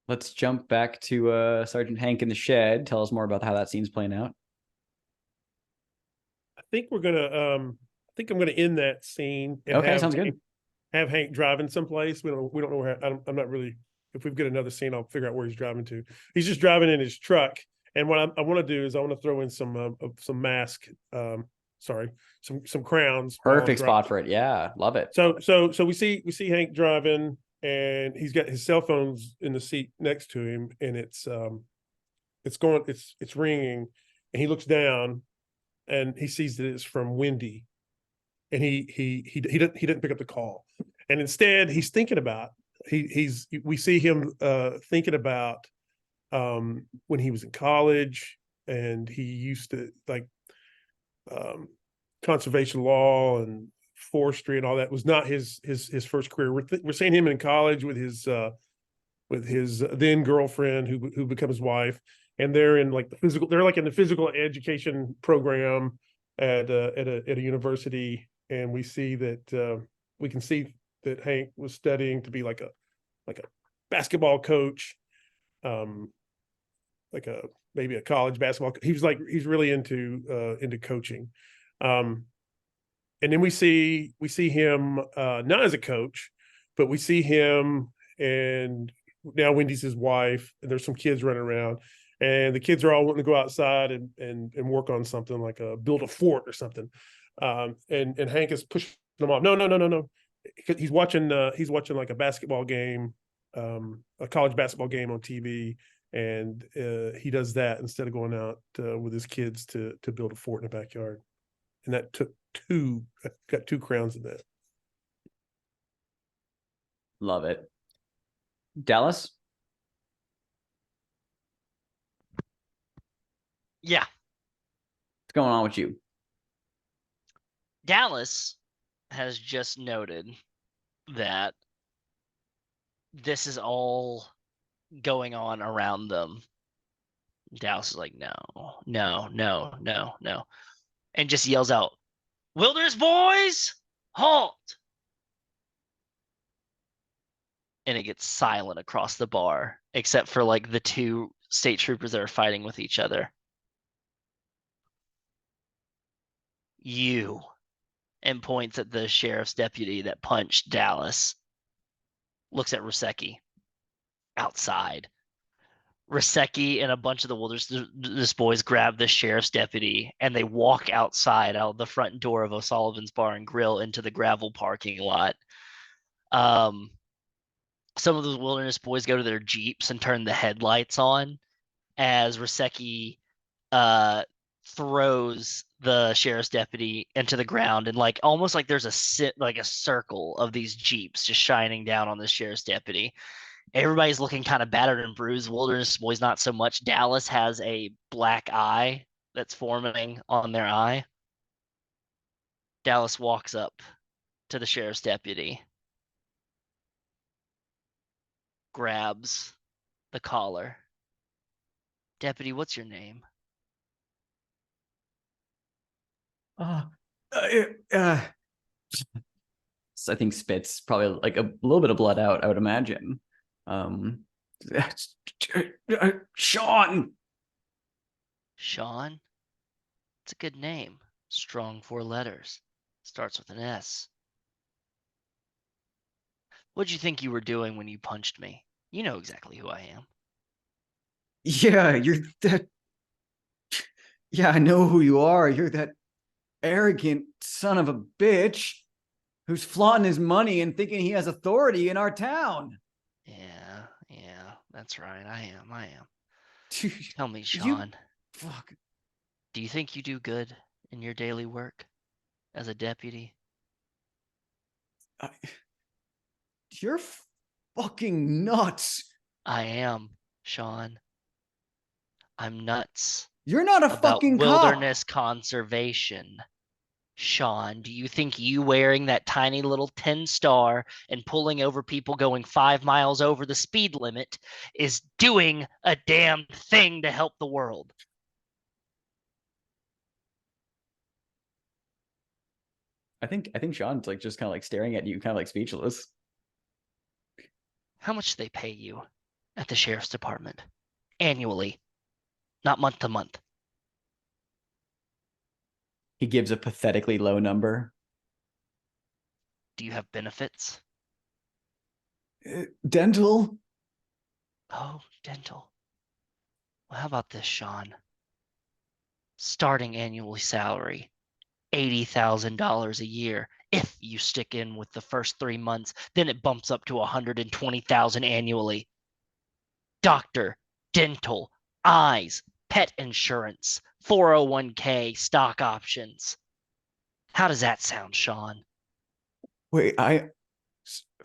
Let's jump back to Sergeant Hank in the shed. Tell us more about how that scene's playing out. I think we're gonna I think I'm gonna end that scene and Okay, sounds good. have Hank driving someplace. We don't know where. I'm not really. If we've got another scene, I'll figure out where he's driving to. He's just driving in his truck, and what I want to do is I want to throw in some mask. Sorry, some crowns. while I'm Perfect driving. spot for it. Yeah, love it. So we see Hank driving, and he's got his cell phone's in the seat next to him, and it's ringing, and he looks down, and he sees that it's from Wendy, and he didn't pick up the call, and instead he's thinking about we see him thinking about when he was in college, and he used to like conservation law and forestry and all that was not his first career. We're seeing him in college with his then girlfriend who becomes his wife, and they're in like they're like in the physical education program at a university, and we see that we can see that Hank was studying to be like a basketball coach, maybe a college basketball. He's really into coaching. And then we see him not as a coach, but we see him, and now Wendy's his wife, and there's some kids running around, and the kids are all wanting to go outside and work on something like build a fort or something. And Hank is pushing them off. No. He's watching like a basketball game, a college basketball game on TV, and he does that instead of going out with his kids to build a fort in the backyard. And that got 2 crowns in that. Love it. Dallas? Yeah. What's going on with you? Dallas has just noted that this is all going on around them. Dallas is like, no. And just yells out, "Wilderness boys, halt!" And it gets silent across the bar, except for like the 2 state troopers that are fighting with each other. You, and points at the sheriff's deputy that punched Dallas, looks at Rybitski outside. Rybitski and a bunch of the Wilderness boys grab the sheriff's deputy, and they walk outside out the front door of O'Sullivan's Bar and Grill into the gravel parking lot. Some of those Wilderness boys go to their Jeeps and turn the headlights on as Rybitski throws the sheriff's deputy into the ground, and like almost like there's a circle of these Jeeps just shining down on the sheriff's deputy. Everybody's looking kind of battered and bruised. Wilderness boys not so much. Dallas has a black eye that's forming on their eye. Dallas walks up to the sheriff's deputy, grabs the collar. "Deputy, what's your name?" I think spits probably like a little bit of blood out, I would imagine. Sean. Sean? It's a good name. Strong 4 letters. Starts with an S. What'd you think you were doing when you punched me? You know exactly who I am. Yeah, you're that. Yeah, I know who you are. You're that arrogant son of a bitch who's flaunting his money and thinking he has authority in our town. Yeah, that's right. I am. Dude, Tell me, Sean, fuck. do you think you do good in your daily work as a deputy? You're fucking nuts. I am, Sean. I'm nuts You're not a about fucking cop. wilderness conservation. Sean, do you think you wearing that tiny little 10 star and pulling over people going 5 miles over the speed limit is doing a damn thing to help the world? I think Sean's like just kind of like staring at you, kind of like speechless. How much do they pay you at the sheriff's department? Annually, not month to month. He gives a pathetically low number. Do you have benefits? Dental? Oh, dental. Well, how about this, Sean? Starting annual salary, $80,000 a year. If you stick in with the first 3 months, then it bumps up to $120,000 annually. Doctor, dental, eyes, pet insurance, 401k, stock options. How does that sound, Sean? Wait,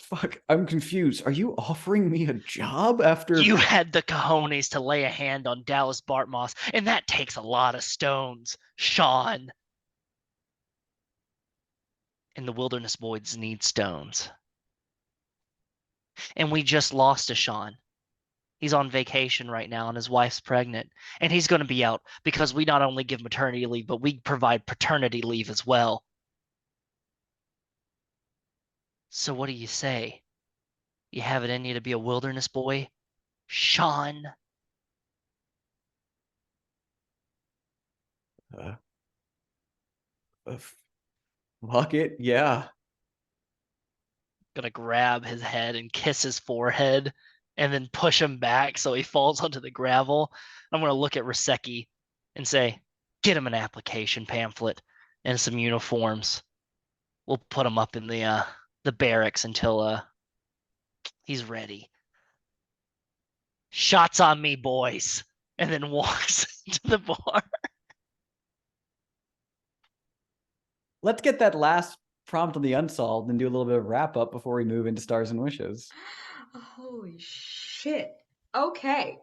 fuck, I'm confused. Are you offering me a job after You had the cojones to lay a hand on Dallas Bartmoss, and that takes a lot of stones, Sean. And the wilderness boys need stones. And we just lost a Sean. He's on vacation right now and his wife's pregnant. And he's going to be out because we not only give maternity leave, but we provide paternity leave as well. So what do you say? You have it in you to be a wilderness boy? Sean? fuck it, yeah. Gonna grab his head and kiss his forehead and then push him back so he falls onto the gravel. I'm gonna look at Rybitski and say, get him an application pamphlet and some uniforms. We'll put him up in the barracks until he's ready. Shots on me, boys. And then walks to the bar. Let's get that last prompt on the unsolved and do a little bit of wrap up before we move into stars and wishes. Holy shit. Okay.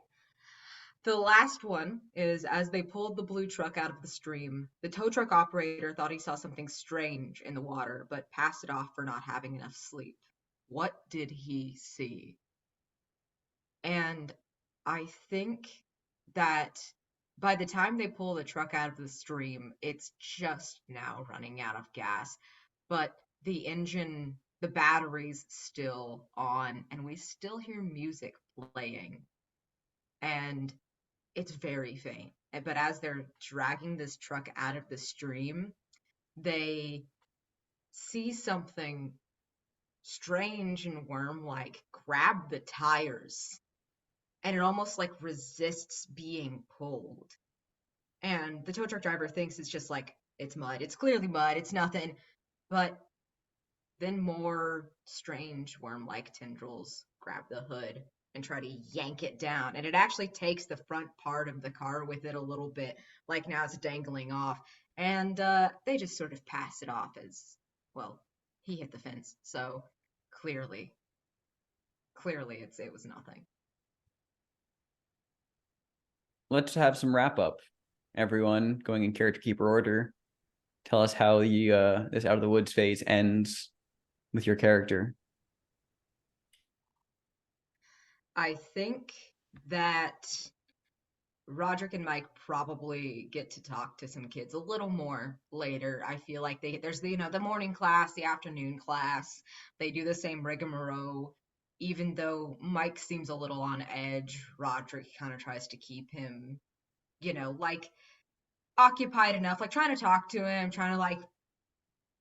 The last one is as they pulled the blue truck out of the stream, the tow truck operator thought he saw something strange in the water, but passed it off for not having enough sleep. What did he see? And I think that by the time they pull the truck out of the stream, it's just now running out of gas. But the engine, the battery's still on, and we still hear music playing. And it's very faint. But as they're dragging this truck out of the stream, they see something strange and worm-like grab the tires, and it almost like resists being pulled. And the tow truck driver thinks it's just like, it's mud. It's clearly mud. It's nothing. But then more strange worm-like tendrils grab the hood and try to yank it down. And it actually takes the front part of the car with it a little bit, like now it's dangling off. And they just sort of pass it off as, well, he hit the fence. So clearly it was nothing. Let's have some wrap up. Everyone going in character keeper order. Tell us how the this out of the woods phase ends with your character. I think that Rodrick and Mike probably get to talk to some kids a little more later. I feel like there's the the morning class, the afternoon class. They do the same rigmarole. Even though Mike seems a little on edge, Rodrick kind of tries to keep him, like occupied enough, like trying to talk to him, trying to like,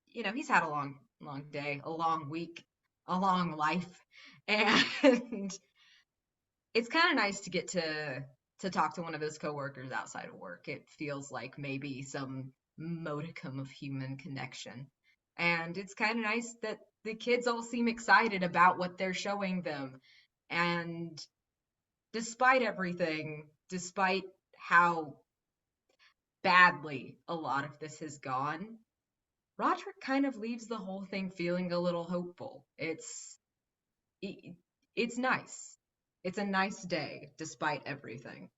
he's had a long day, a long week, a long life. And it's kind of nice to get to talk to one of his coworkers outside of work. It feels like maybe some modicum of human connection. And it's kind of nice that the kids all seem excited about what they're showing them. And despite everything, despite how badly a lot of this has gone, Rodrick kind of leaves the whole thing feeling a little hopeful. It's it's nice. It's a nice day despite everything.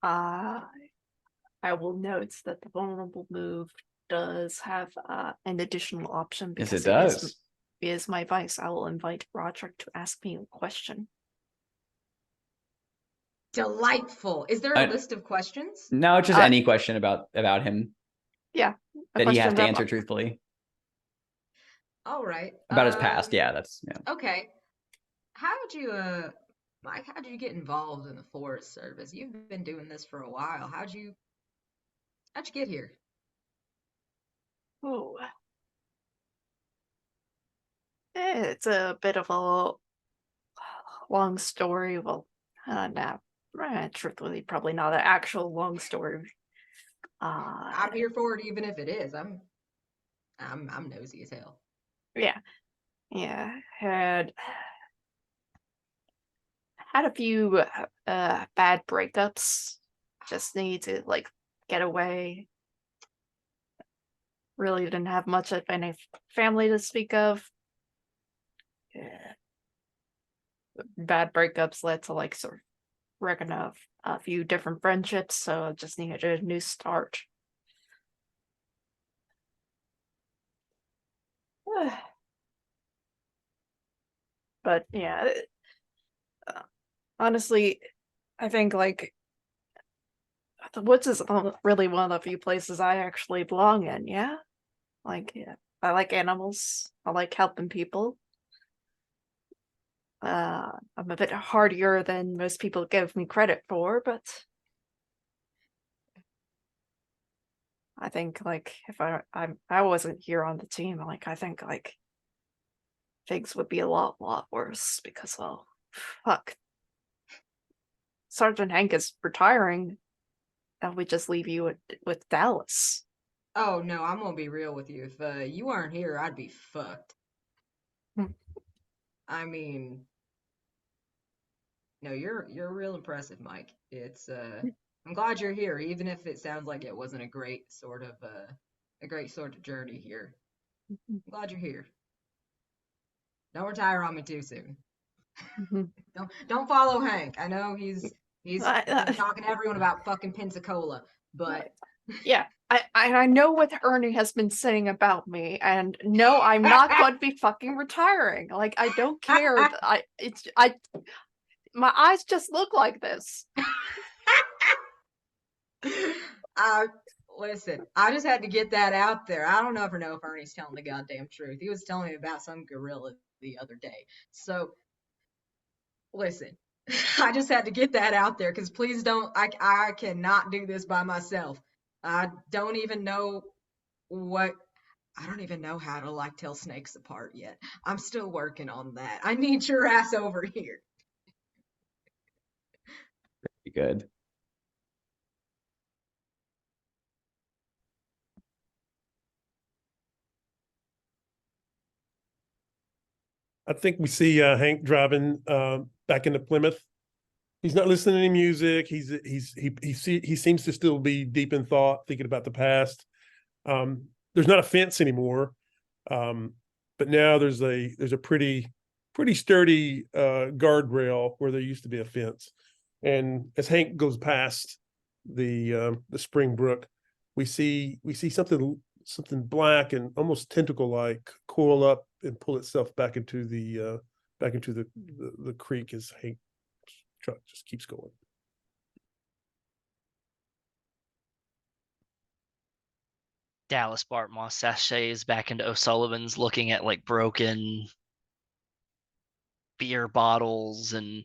I will note that the vulnerable move does have an additional option Yes, because it does. it is my vice. I will invite Rodrick to ask me a question. Delightful. Is there a list of questions? No, just any question about him Yeah. that he has to answer truthfully. All right. About his past. Yeah, that's Okay. How'd you Mike, how'd you get involved in the Forest Service? You've been doing this for a while. How'd you get here? Oh. It's a bit of a long story. Well, nah, truthfully, probably not an actual long story. I'm here for it, even if it is. I'm nosy as hell. Yeah. Had a few bad breakups. Just need to like get away. Really didn't have much of any family to speak of. Bad breakups led to like sort of wrecking off a few different friendships, so I just needed a new start. But yeah, honestly, I think like the woods is really one of the few places I actually belong in. Yeah, like I like animals. I like helping people. I'm a bit hardier than most people give me credit for, but I think like if I wasn't here on the team, like I think like things would be a lot worse because well, fuck. Sergeant Hank is retiring, and we just leave you with Dallas. Oh no, I'm gonna be real with you. If you weren't here, I'd be fucked. I mean, no, you're real impressive, Mike. It's I'm glad you're here, even if it sounds like it wasn't a great sort of journey here. I'm glad you're here. Don't retire on me too soon. Don't follow Hank. I know he's talking to everyone about fucking Pensacola, but yeah, I know what Ernie has been saying about me, and no, I'm not going to be fucking retiring. Like I don't care. My eyes just look like this. Listen, I just had to get that out there. I don't ever know if Ernie's telling the goddamn truth. He was telling me about some gorilla the other day. So, listen, I just had to get that out there because please don't, I cannot do this by myself. I don't even know I don't even know how to like tell snakes apart yet. I'm still working on that. I need your ass over here. pretty good. I think we see Hank driving back into Plymouth. He's not listening to any music. He seems to still be deep in thought, thinking about the past. There's not a fence anymore, but now there's a pretty sturdy guardrail where there used to be a fence. And as Hank goes past the spring brook, we see something black and almost tentacle like coil up and pull itself back into the creek as Hank truck just keeps going. Dallas Bartmoss sachets back into O'Sullivan's looking at like broken beer bottles and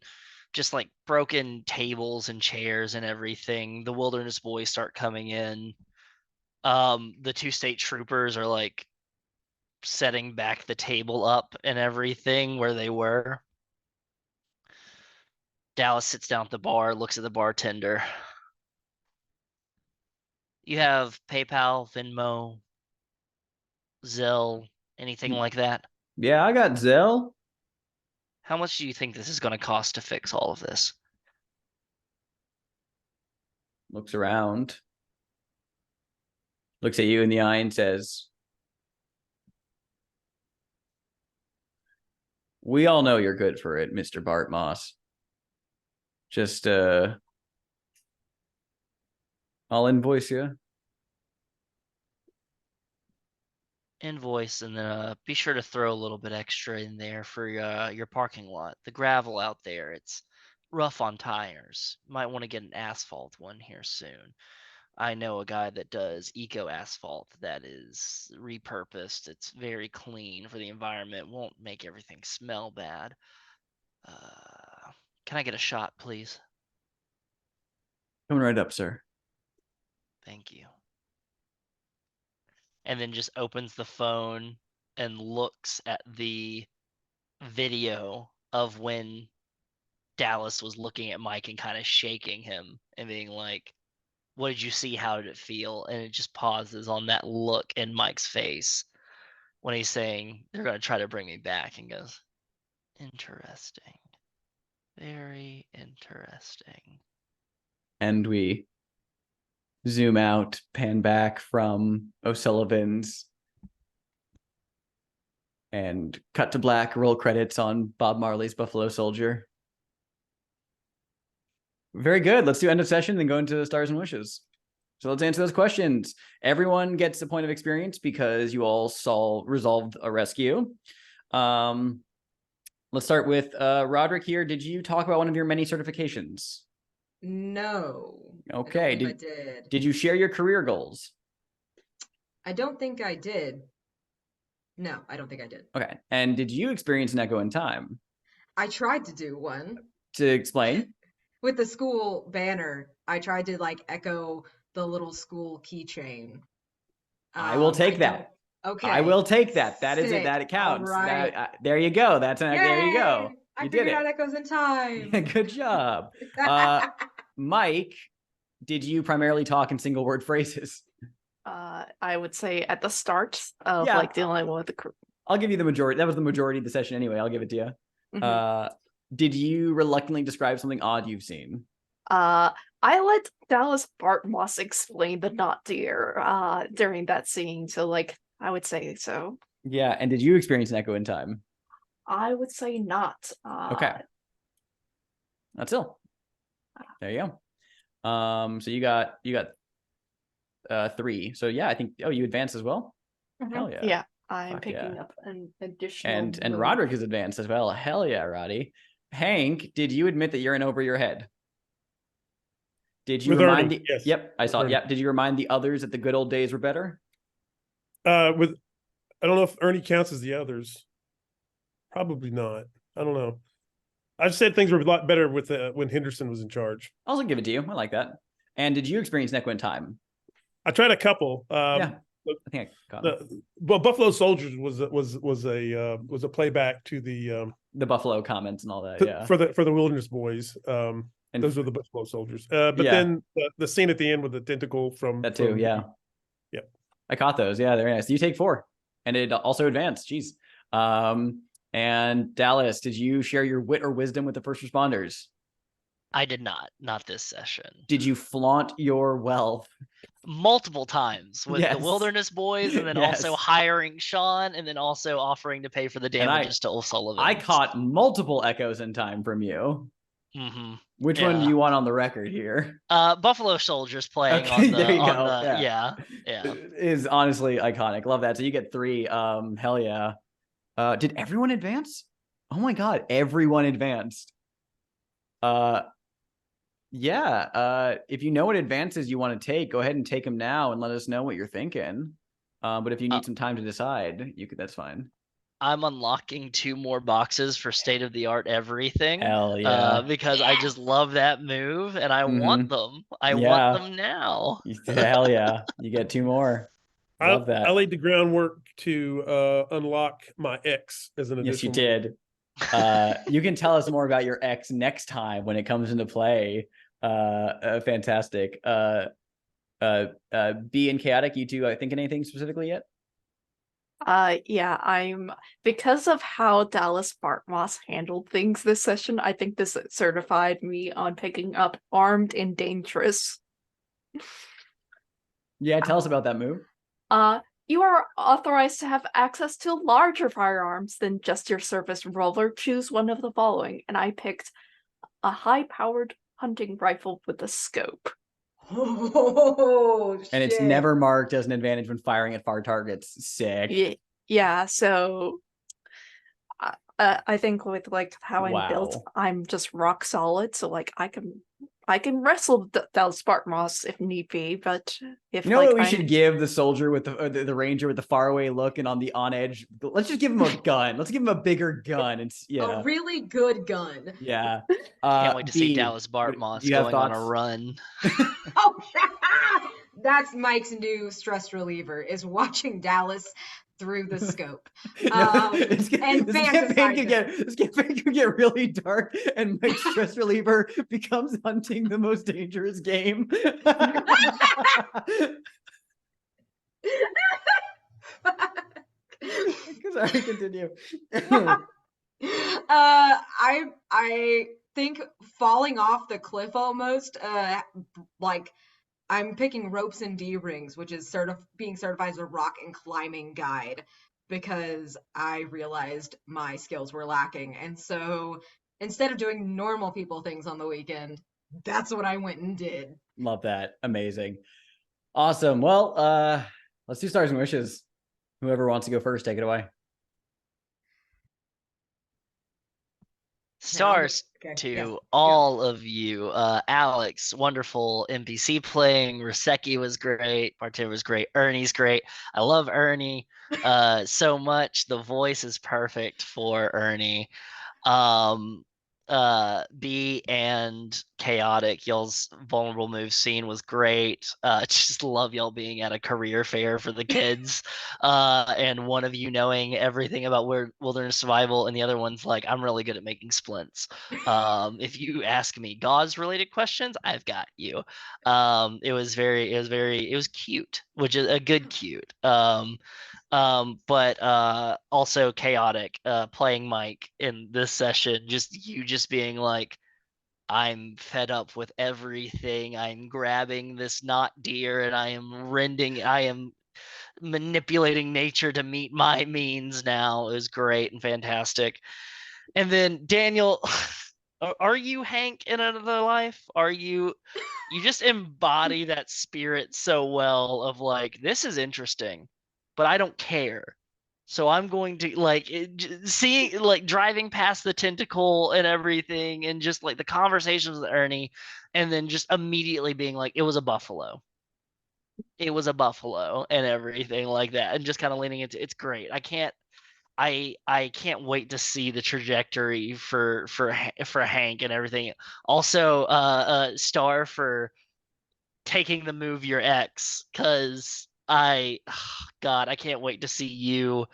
just like broken tables and chairs and everything. The Wilderness Boys start coming in. The two state troopers are like setting back the table up and everything where they were. Dallas sits down at the bar, looks at the bartender. You have PayPal, Venmo, Zelle, anything like that? Yeah, I got Zell. How much do you think this is going to cost to fix all of this? Looks around. Looks at you in the eye and says, We all know you're good for it, Mr. Bartmoss. Just I'll invoice you. Invoice, and then be sure to throw a little bit extra in there for your parking lot. The gravel out there, it's rough on tires. Might want to get an asphalt one here soon. I know a guy that does eco asphalt that is repurposed. It's very clean for the environment. Won't make everything smell bad. Can I get a shot, please? Coming right up, sir. Thank you. And then just opens the phone and looks at the video of when Dallas was looking at Mike and kind of shaking him and being like, what did you see? How did it feel? And it just pauses on that look in Mike's face when he's saying, they're going to try to bring me back, and goes, interesting. Very interesting. And we zoom out, pan back from O'Sullivan's, and cut to black, roll credits on Bob Marley's Buffalo Soldier. Very good. Let's do end of session, then go into Stars and Wishes. So let's answer those questions. Everyone gets a point of experience because you all resolved a rescue. Let's start with Rodrick here. Did you talk about one of your many certifications? No. Okay. I don't believe I did. Did you share your career goals? I don't think I did. No, I don't think I did. Okay. And did you experience an echo in time? I tried to do one. To explain? With the school banner, I tried to like echo the little school keychain. I will take that. Okay. I will take that. That is it. Sick. That it counts. All right. There you go. There you go. Yay! I You did figured it. out echoes in time. Good job. Mike, did you primarily talk in single word phrases? I would say at the start of Yeah. like dealing with the I'll give you the majority. That was the majority of the session anyway. I'll give it to you. Mhm. Did you reluctantly describe something odd you've seen? I let Dallas Bartmoss explain the not deer during that scene, so like I would say so. Yeah. And did you experience an echo in time? I would say not. Okay. That's ill. There you go. So you got 3. So yeah, I think you advanced as well. Hell yeah. Yeah, I'm Fuck picking yeah. up an additional And move. Rodrick is advanced as well. Hell yeah, Roddy. Hank, did you admit that you're in over your head? Did you With remind Ernie, the yes. Yep, I saw it. Ernie. Yep. Did you remind the others that the good old days were better? I don't know if Ernie counts as the others. Probably not. I don't know. I just said things were a lot better with when Henderson was in charge. I'll also give it to you. I like that. And did you experience an echo in time? I tried a couple. Yeah. I think I got it. Well, Buffalo Soldiers was a playback to the Buffalo comments and all that. Yeah. for the Wilderness Boys. And Those were the Buffalo Soldiers. But Yeah. then the scene at the end with the tentacle from that too. Yeah. Yep. I caught those. Yeah, very nice. You take 4, and it also advanced. Jeez. And Dallas, did you share your wit or wisdom with the first responders? I did not this session. Did you flaunt your wealth? Multiple times with Yes. the Wilderness Boys, and then Yes. also hiring Sean, and then also offering to pay for the And damages to O'Sullivan. I caught multiple echoes in time from you. Mm-hmm. Which one do Yeah. you want on the record here? Buffalo Soldiers playing Okay, on the, there you on go. the Yeah. yeah. Is honestly iconic. Love that. So you get 3. Hell yeah. Did everyone advance? Oh my god, everyone advanced. Yeah. If you know what advances you want to take, go ahead and take them now and let us know what you're thinking. But if you need some time to decide, that's fine. I'm unlocking 2 more boxes for state of the art everything. Hell yeah. Because I just love that move and I want them. I Yeah. want them now. Hell yeah. You get 2 more. Love that. I laid the groundwork to unlock my X as an Yes, you additional. did. You can tell us more about your X next time when it comes into play. Fantastic. B and Chaotic, you two thinking anything specifically yet? Yeah, I'm because of how Dallas Bartmoss handled things this session, I think this certified me on picking up Armed and Dangerous. Yeah, tell us about that move. You are authorized to have access to larger firearms than just your service revolver. Choose one of the following. And I picked a high-powered hunting rifle with a scope. Oh, And it's shit. never marked as an advantage when firing at far targets. Sick. Yeah, so I think with like how I'm built, Wow. I'm just rock solid. So like I can wrestle Dallas Bartmoss if need be, but if You know like what we I'm should give the soldier with the ranger with the faraway look and on the on edge? Let's just give him a gun. Let's give him a bigger gun. And A really good gun. yeah. Can't wait to see B, Dallas do Bartmoss you have going on a thoughts? run. Oh, that's Mike's new stress reliever, is watching Dallas through the scope. No, And this campaign could get really dark, and Mike's stress reliever becomes hunting the most dangerous game. Sorry, continue. I think falling off the cliff almost, like I'm picking ropes and D rings, which is being certified as a rock and climbing guide, because I realized my skills were lacking. And so instead of doing normal people things on the weekend, that's what I went and did. Love that. Amazing. Awesome. Well, let's do stars and wishes. Whoever wants to go first, take it away. Stars Okay, to yes, go. all of you. Alex, wonderful NPC playing. Rybitski was great. Bartender was great. Ernie's great. I love Ernie so much. The voice is perfect for Ernie. B and Chaotic, y'all's vulnerable move scene was great. Just love y'all being at a career fair for the kids. And one of you knowing everything about wilderness survival, and the other one's like, I'm really good at making splints. If you ask me gauze related questions, I've got you. It was cute, which is a good cute. But also Chaotic playing Mike in this session, just being like, I'm fed up with everything. I'm grabbing this not deer and I am manipulating nature to meet my means now. Is great and fantastic. And then Daniel, are you Hank in another life? You just embody that spirit so well of like, this is interesting, but I don't care. So I'm going to seeing like driving past the tentacle and everything, and just like the conversations with Ernie, and then just immediately being like, it was a buffalo. It was a buffalo and everything like that, and just kind of leaning into it's great. I can't wait to see the trajectory for Hank and everything. Also, Star for taking the move your ex, because God, I can't wait to see you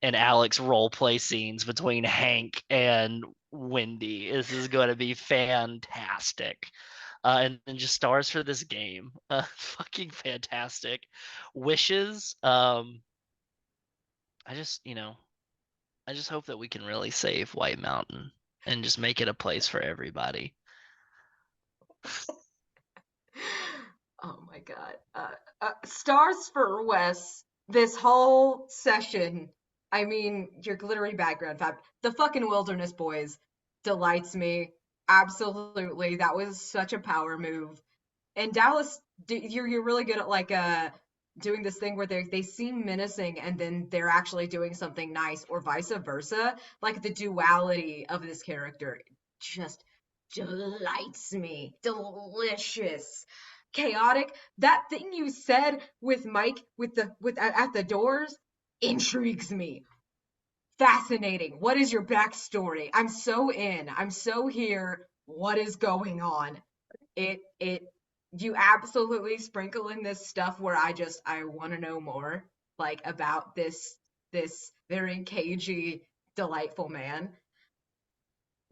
and Alex role play scenes between Hank and Wendy. This is going to be fantastic. And then just stars for this game. Fucking fantastic. Wishes. I just, I just hope that we can really save White Mountain and just make it a place for everybody. Oh my god. Stars for Wes, this whole session. I mean, your glittery background fab. The fucking Wilderness Boys delights me. Absolutely. That was such a power move. And Dallas, you're really good at like doing this thing where they seem menacing and then they're actually doing something nice, or vice versa. Like the duality of this character just delights me. Delicious. Chaotic. That thing you said with Mike with at the doors intrigues me. Fascinating. What is your backstory? I'm so in. I'm so here. What is going on? It you absolutely sprinkle in this stuff where I want to know more, like about this very cagey, delightful man.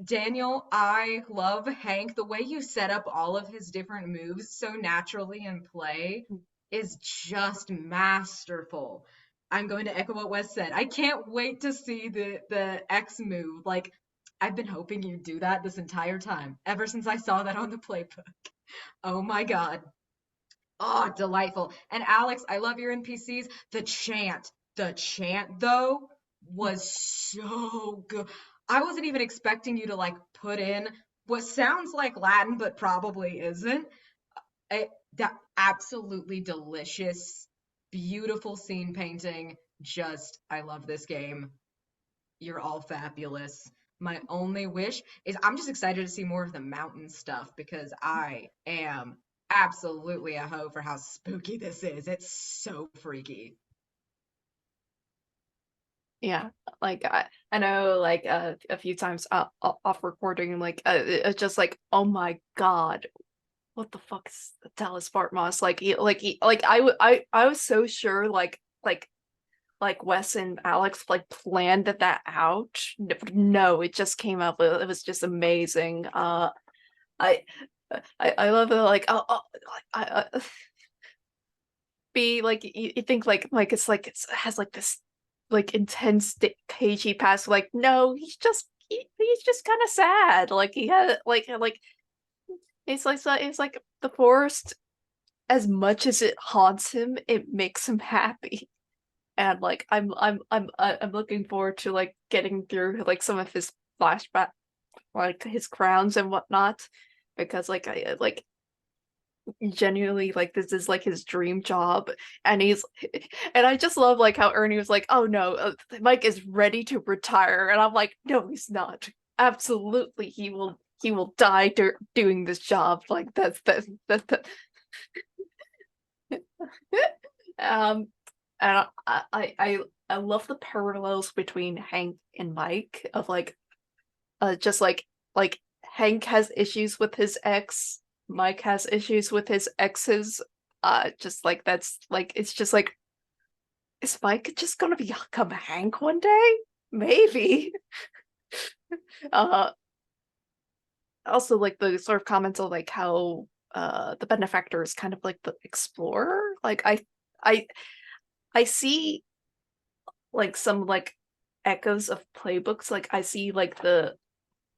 Daniel, I love Hank. The way you set up all of his different moves so naturally in play is just masterful. I'm going to echo what Wes said. I can't wait to see the X move. Like, I've been hoping you'd do that this entire time, ever since I saw that on the playbook. Oh my god. Oh, delightful. And Alex, I love your NPCs. The chant though was so good. I wasn't even expecting you to like put in what sounds like Latin, but probably isn't. That absolutely delicious, beautiful scene painting. Just, I love this game. You're all fabulous. My only wish is I'm just excited to see more of the mountain stuff because I am absolutely a hoe for how spooky this is. It's so freaky. Yeah, like I know like a few times off recording, like it's just like, oh my god, what the fuck is Dallas Bartmoss? I was so sure like Wes and Alex like planned that out. No, it just came up. It was just amazing. I I love it. Like be like you think like it has like this like intense cagey past. Like no, he's just kind of sad. Like he had like it's like the forest. As much as it haunts him, it makes him happy. And like I'm looking forward to like getting through like some of his flashback, like his crowns and whatnot, because like I like genuinely like this is like his dream job, and and I just love like how Ernie was like, oh no, Mike is ready to retire, and I'm like, no, he's not. Absolutely, he will die doing this job. Like that's um. And I love the parallels between Hank and Mike of like just like Hank has issues with his ex, Mike has issues with his exes. Just like that's like it's just like, is Mike just gonna become Hank one day? Maybe. uh Also like the sort of comments of like how the benefactor is kind of like the explorer. Like I I see like some like echoes of playbooks. Like I see like the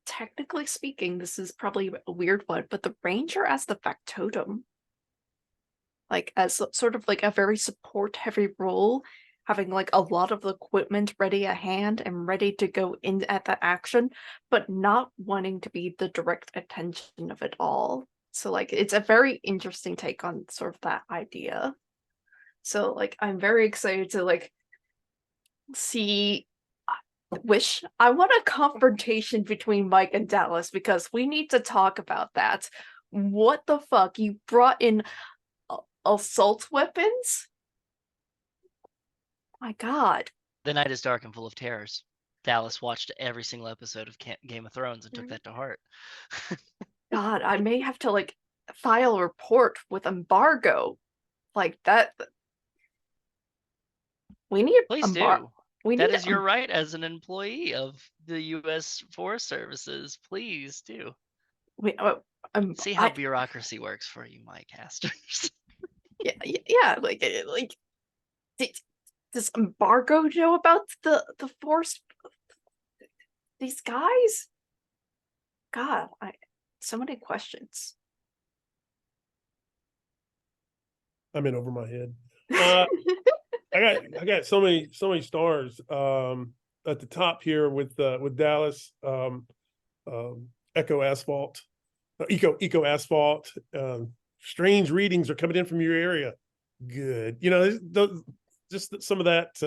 technically speaking, this is probably a weird one, but the ranger as the factotum, like as sort of like a very support heavy role, having like a lot of the equipment ready at hand and ready to go in at the action, but not wanting to be the direct attention of it all. So like it's a very interesting take on sort of that idea. So like I'm very excited to like see. I want a confrontation between Mike and Dallas because we need to talk about that. What the fuck? You brought in assault weapons? My god. The night is dark and full of terrors. Dallas watched every single episode of Game of Thrones and took that to heart. God, I may have to like file a report with embargo. Like that. We need Please embargo. do. That is your right as an employee of the U.S. Forest Services. Please do. See how bureaucracy works for you, Mike Hestors. yeah. Like, does embargo know about the force? These guys? God, so many questions. I'm in over my head. I got so many stars at the top here with Dallas, Echo Asphalt, Eco Asphalt. Strange readings are coming in from your area. Good, you know, just some of that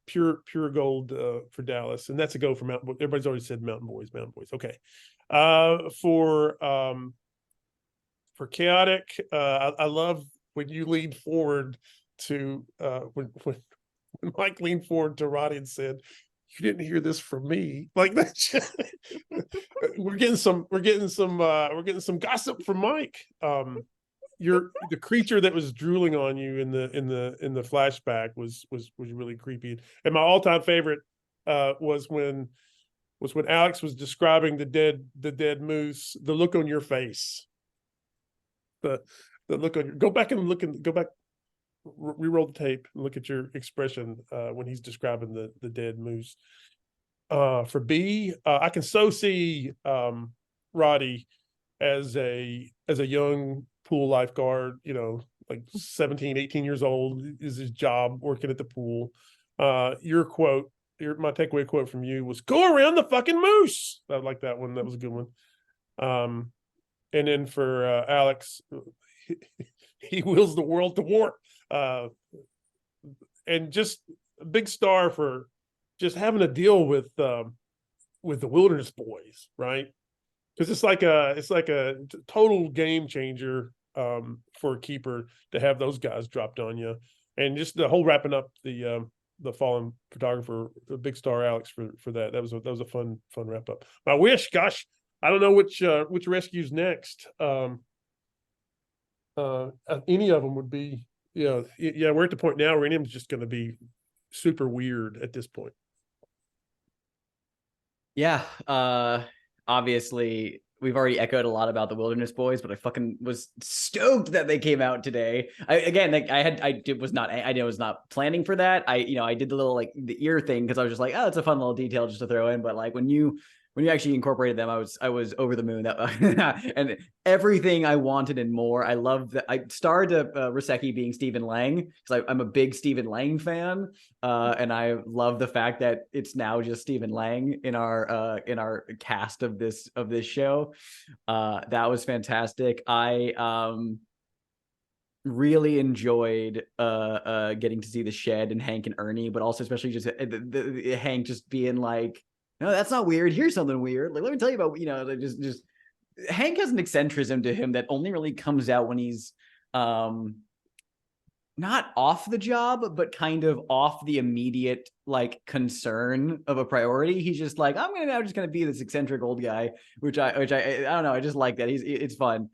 pure gold for Dallas, and that's a go for Mountain Boys. Everybody's already said Mountain Boys. Okay, for Chaotic, I love when you leaned forward to when Mike leaned forward to Roddy and said, "You didn't hear this from me." Like that. we're getting some gossip from Mike. You're the creature that was drooling on you in the flashback was really creepy. And my all-time favorite was when Alex was describing the dead moose, the look on your face. The look on your go back, re-roll the tape and look at your expression when he's describing the dead moose. For B, I can so see Roddy as a young pool lifeguard, like 17, 18 years old is his job working at the pool. Your quote, my takeaway quote from you was "Go around the fucking moose." I like that one. That was a good one. And then for Alex, he wills the world to war. And just a big star for just having to deal with the Wilderness Boys, right? Because it's like a total game changer for a keeper to have those guys dropped on you, and just the whole wrapping up the fallen photographer, the big star Alex for that. That was a fun wrap up. My wish, gosh, I don't know which rescue's next. Any of them would be, yeah. We're at the point now where any of them's just going to be super weird at this point. Yeah, obviously we've already echoed a lot about the Wilderness Boys, but I fucking was stoked that they came out today. I was not planning for that. I did the little like the ear thing because I was just like, oh, it's a fun little detail just to throw in. But like when you actually incorporated them, I was over the moon. That and everything I wanted and more. I love that. I starred Rybitski being Stephen Lang because I'm a big Stephen Lang fan, and I love the fact that it's now just Stephen Lang in our cast of this show. That was fantastic. I really enjoyed getting to see the Shed and Hank and Ernie, but also especially just the Hank just being like, no, that's not weird. Here's something weird. Like, let me tell you about, just Hank has an eccentricism to him that only really comes out when he's not off the job, but kind of off the immediate like concern of a priority. He's just like, I'm now just gonna be this eccentric old guy, which I don't know. I just like that. It's fun.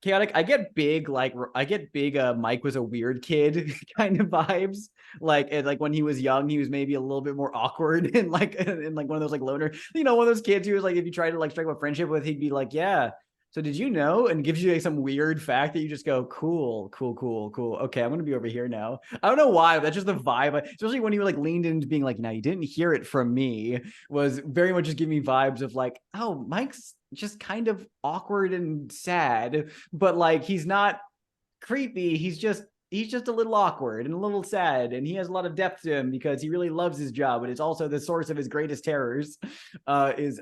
Chaotic. I get big Mike was a weird kid kind of vibes. Like when he was young, he was maybe a little bit more awkward and like one of those like loner, one of those kids who was like, if you try to like strike up a friendship with, he'd be like, yeah. So did you know? And gives you like some weird fact that you just go, cool. Okay, I'm gonna be over here now. I don't know why, but that's just the vibe. Especially when you like leaned into being like, now you didn't hear it from me, was very much just giving me vibes of like, oh, Mike's just kind of awkward and sad, but like he's not creepy. He's just a little awkward and a little sad, and he has a lot of depth to him because he really loves his job, but it's also the source of his greatest terrors. It's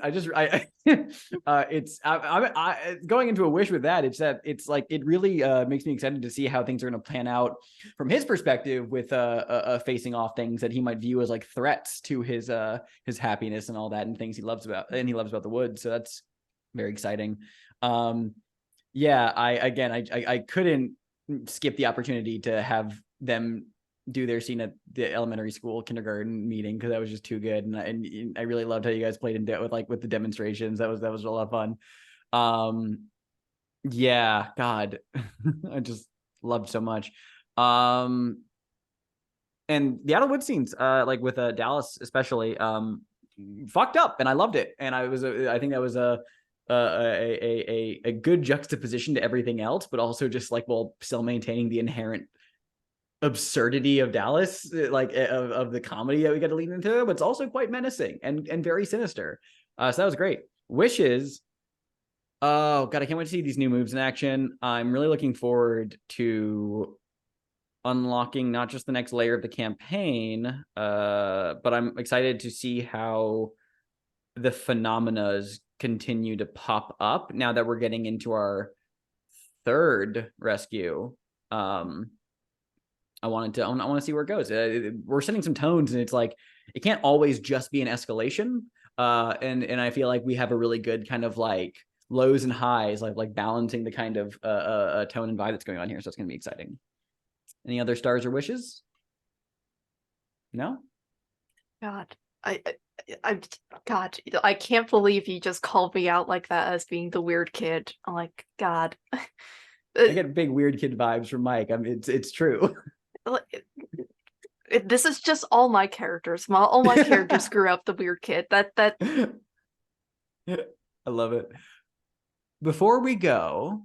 going into a wish with that. It's that it's like it really makes me excited to see how things are going to plan out from his perspective with facing off things that he might view as like threats to his happiness and all that, and things he loves about the woods. So that's very exciting. I couldn't skip the opportunity to have them do their scene at the elementary school kindergarten meeting because that was just too good, and I really loved how you guys played in with the demonstrations. That was a lot of fun. God, I just loved so much. And the out of wood scenes, like with Dallas especially, fucked up, and I loved it, and I think that was a good juxtaposition to everything else, but also just like while still maintaining the inherent absurdity of Dallas, like of the comedy that we got to lean into, but it's also quite menacing and very sinister. So that was great. Wishes. Oh god, I can't wait to see these new moves in action. I'm really looking forward to unlocking not just the next layer of the campaign, but I'm excited to see how the phenomena continue to pop up now that we're getting into our third rescue. I want to see where it goes. We're setting some tones, and it's like it can't always just be an escalation. And I feel like we have a really good kind of like lows and highs, like balancing the kind of tone and vibe that's going on here. So it's going to be exciting. Any other stars or wishes? No? God, God, I can't believe you just called me out like that as being the weird kid. I'm like, God. I get big weird kid vibes from Mike. I mean, it's true. This is just all my characters. All my characters grew up the weird kid. That I love it. Before we go,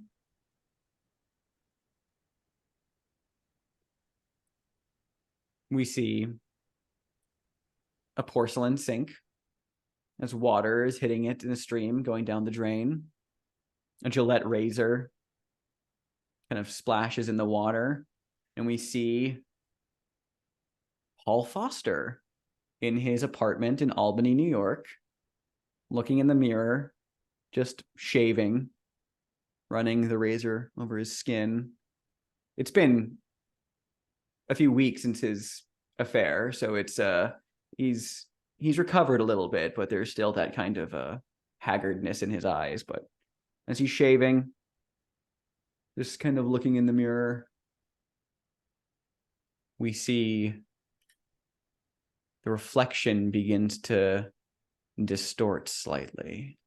we see a porcelain sink as water is hitting it in a stream going down the drain. A Gillette razor kind of splashes in the water, and we see Paul Foster in his apartment in Albany, New York, looking in the mirror, just shaving, running the razor over his skin. It's been a few weeks since his affair, so it's he's recovered a little bit, but there's still that kind of haggardness in his eyes. But as he's shaving, just kind of looking in the mirror, we see the reflection begins to distort slightly.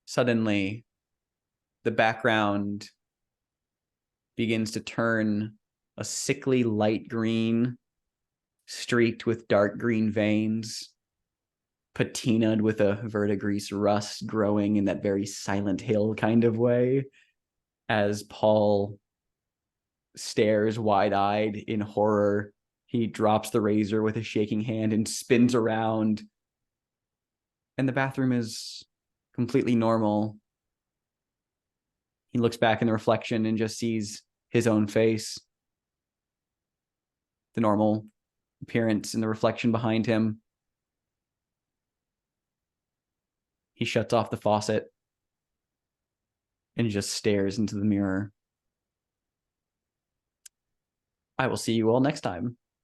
Suddenly, the background begins to turn a sickly light green, streaked with dark green veins, patinaed with a verdigris rust growing in that very Silent Hill kind of way, as Paul stares wide-eyed in horror. He drops the razor with a shaking hand and spins around, and the bathroom is completely normal. He looks back in the reflection and just sees his own face, the normal appearance in the reflection behind him. He shuts off the faucet and just stares into the mirror. I will see you all next time.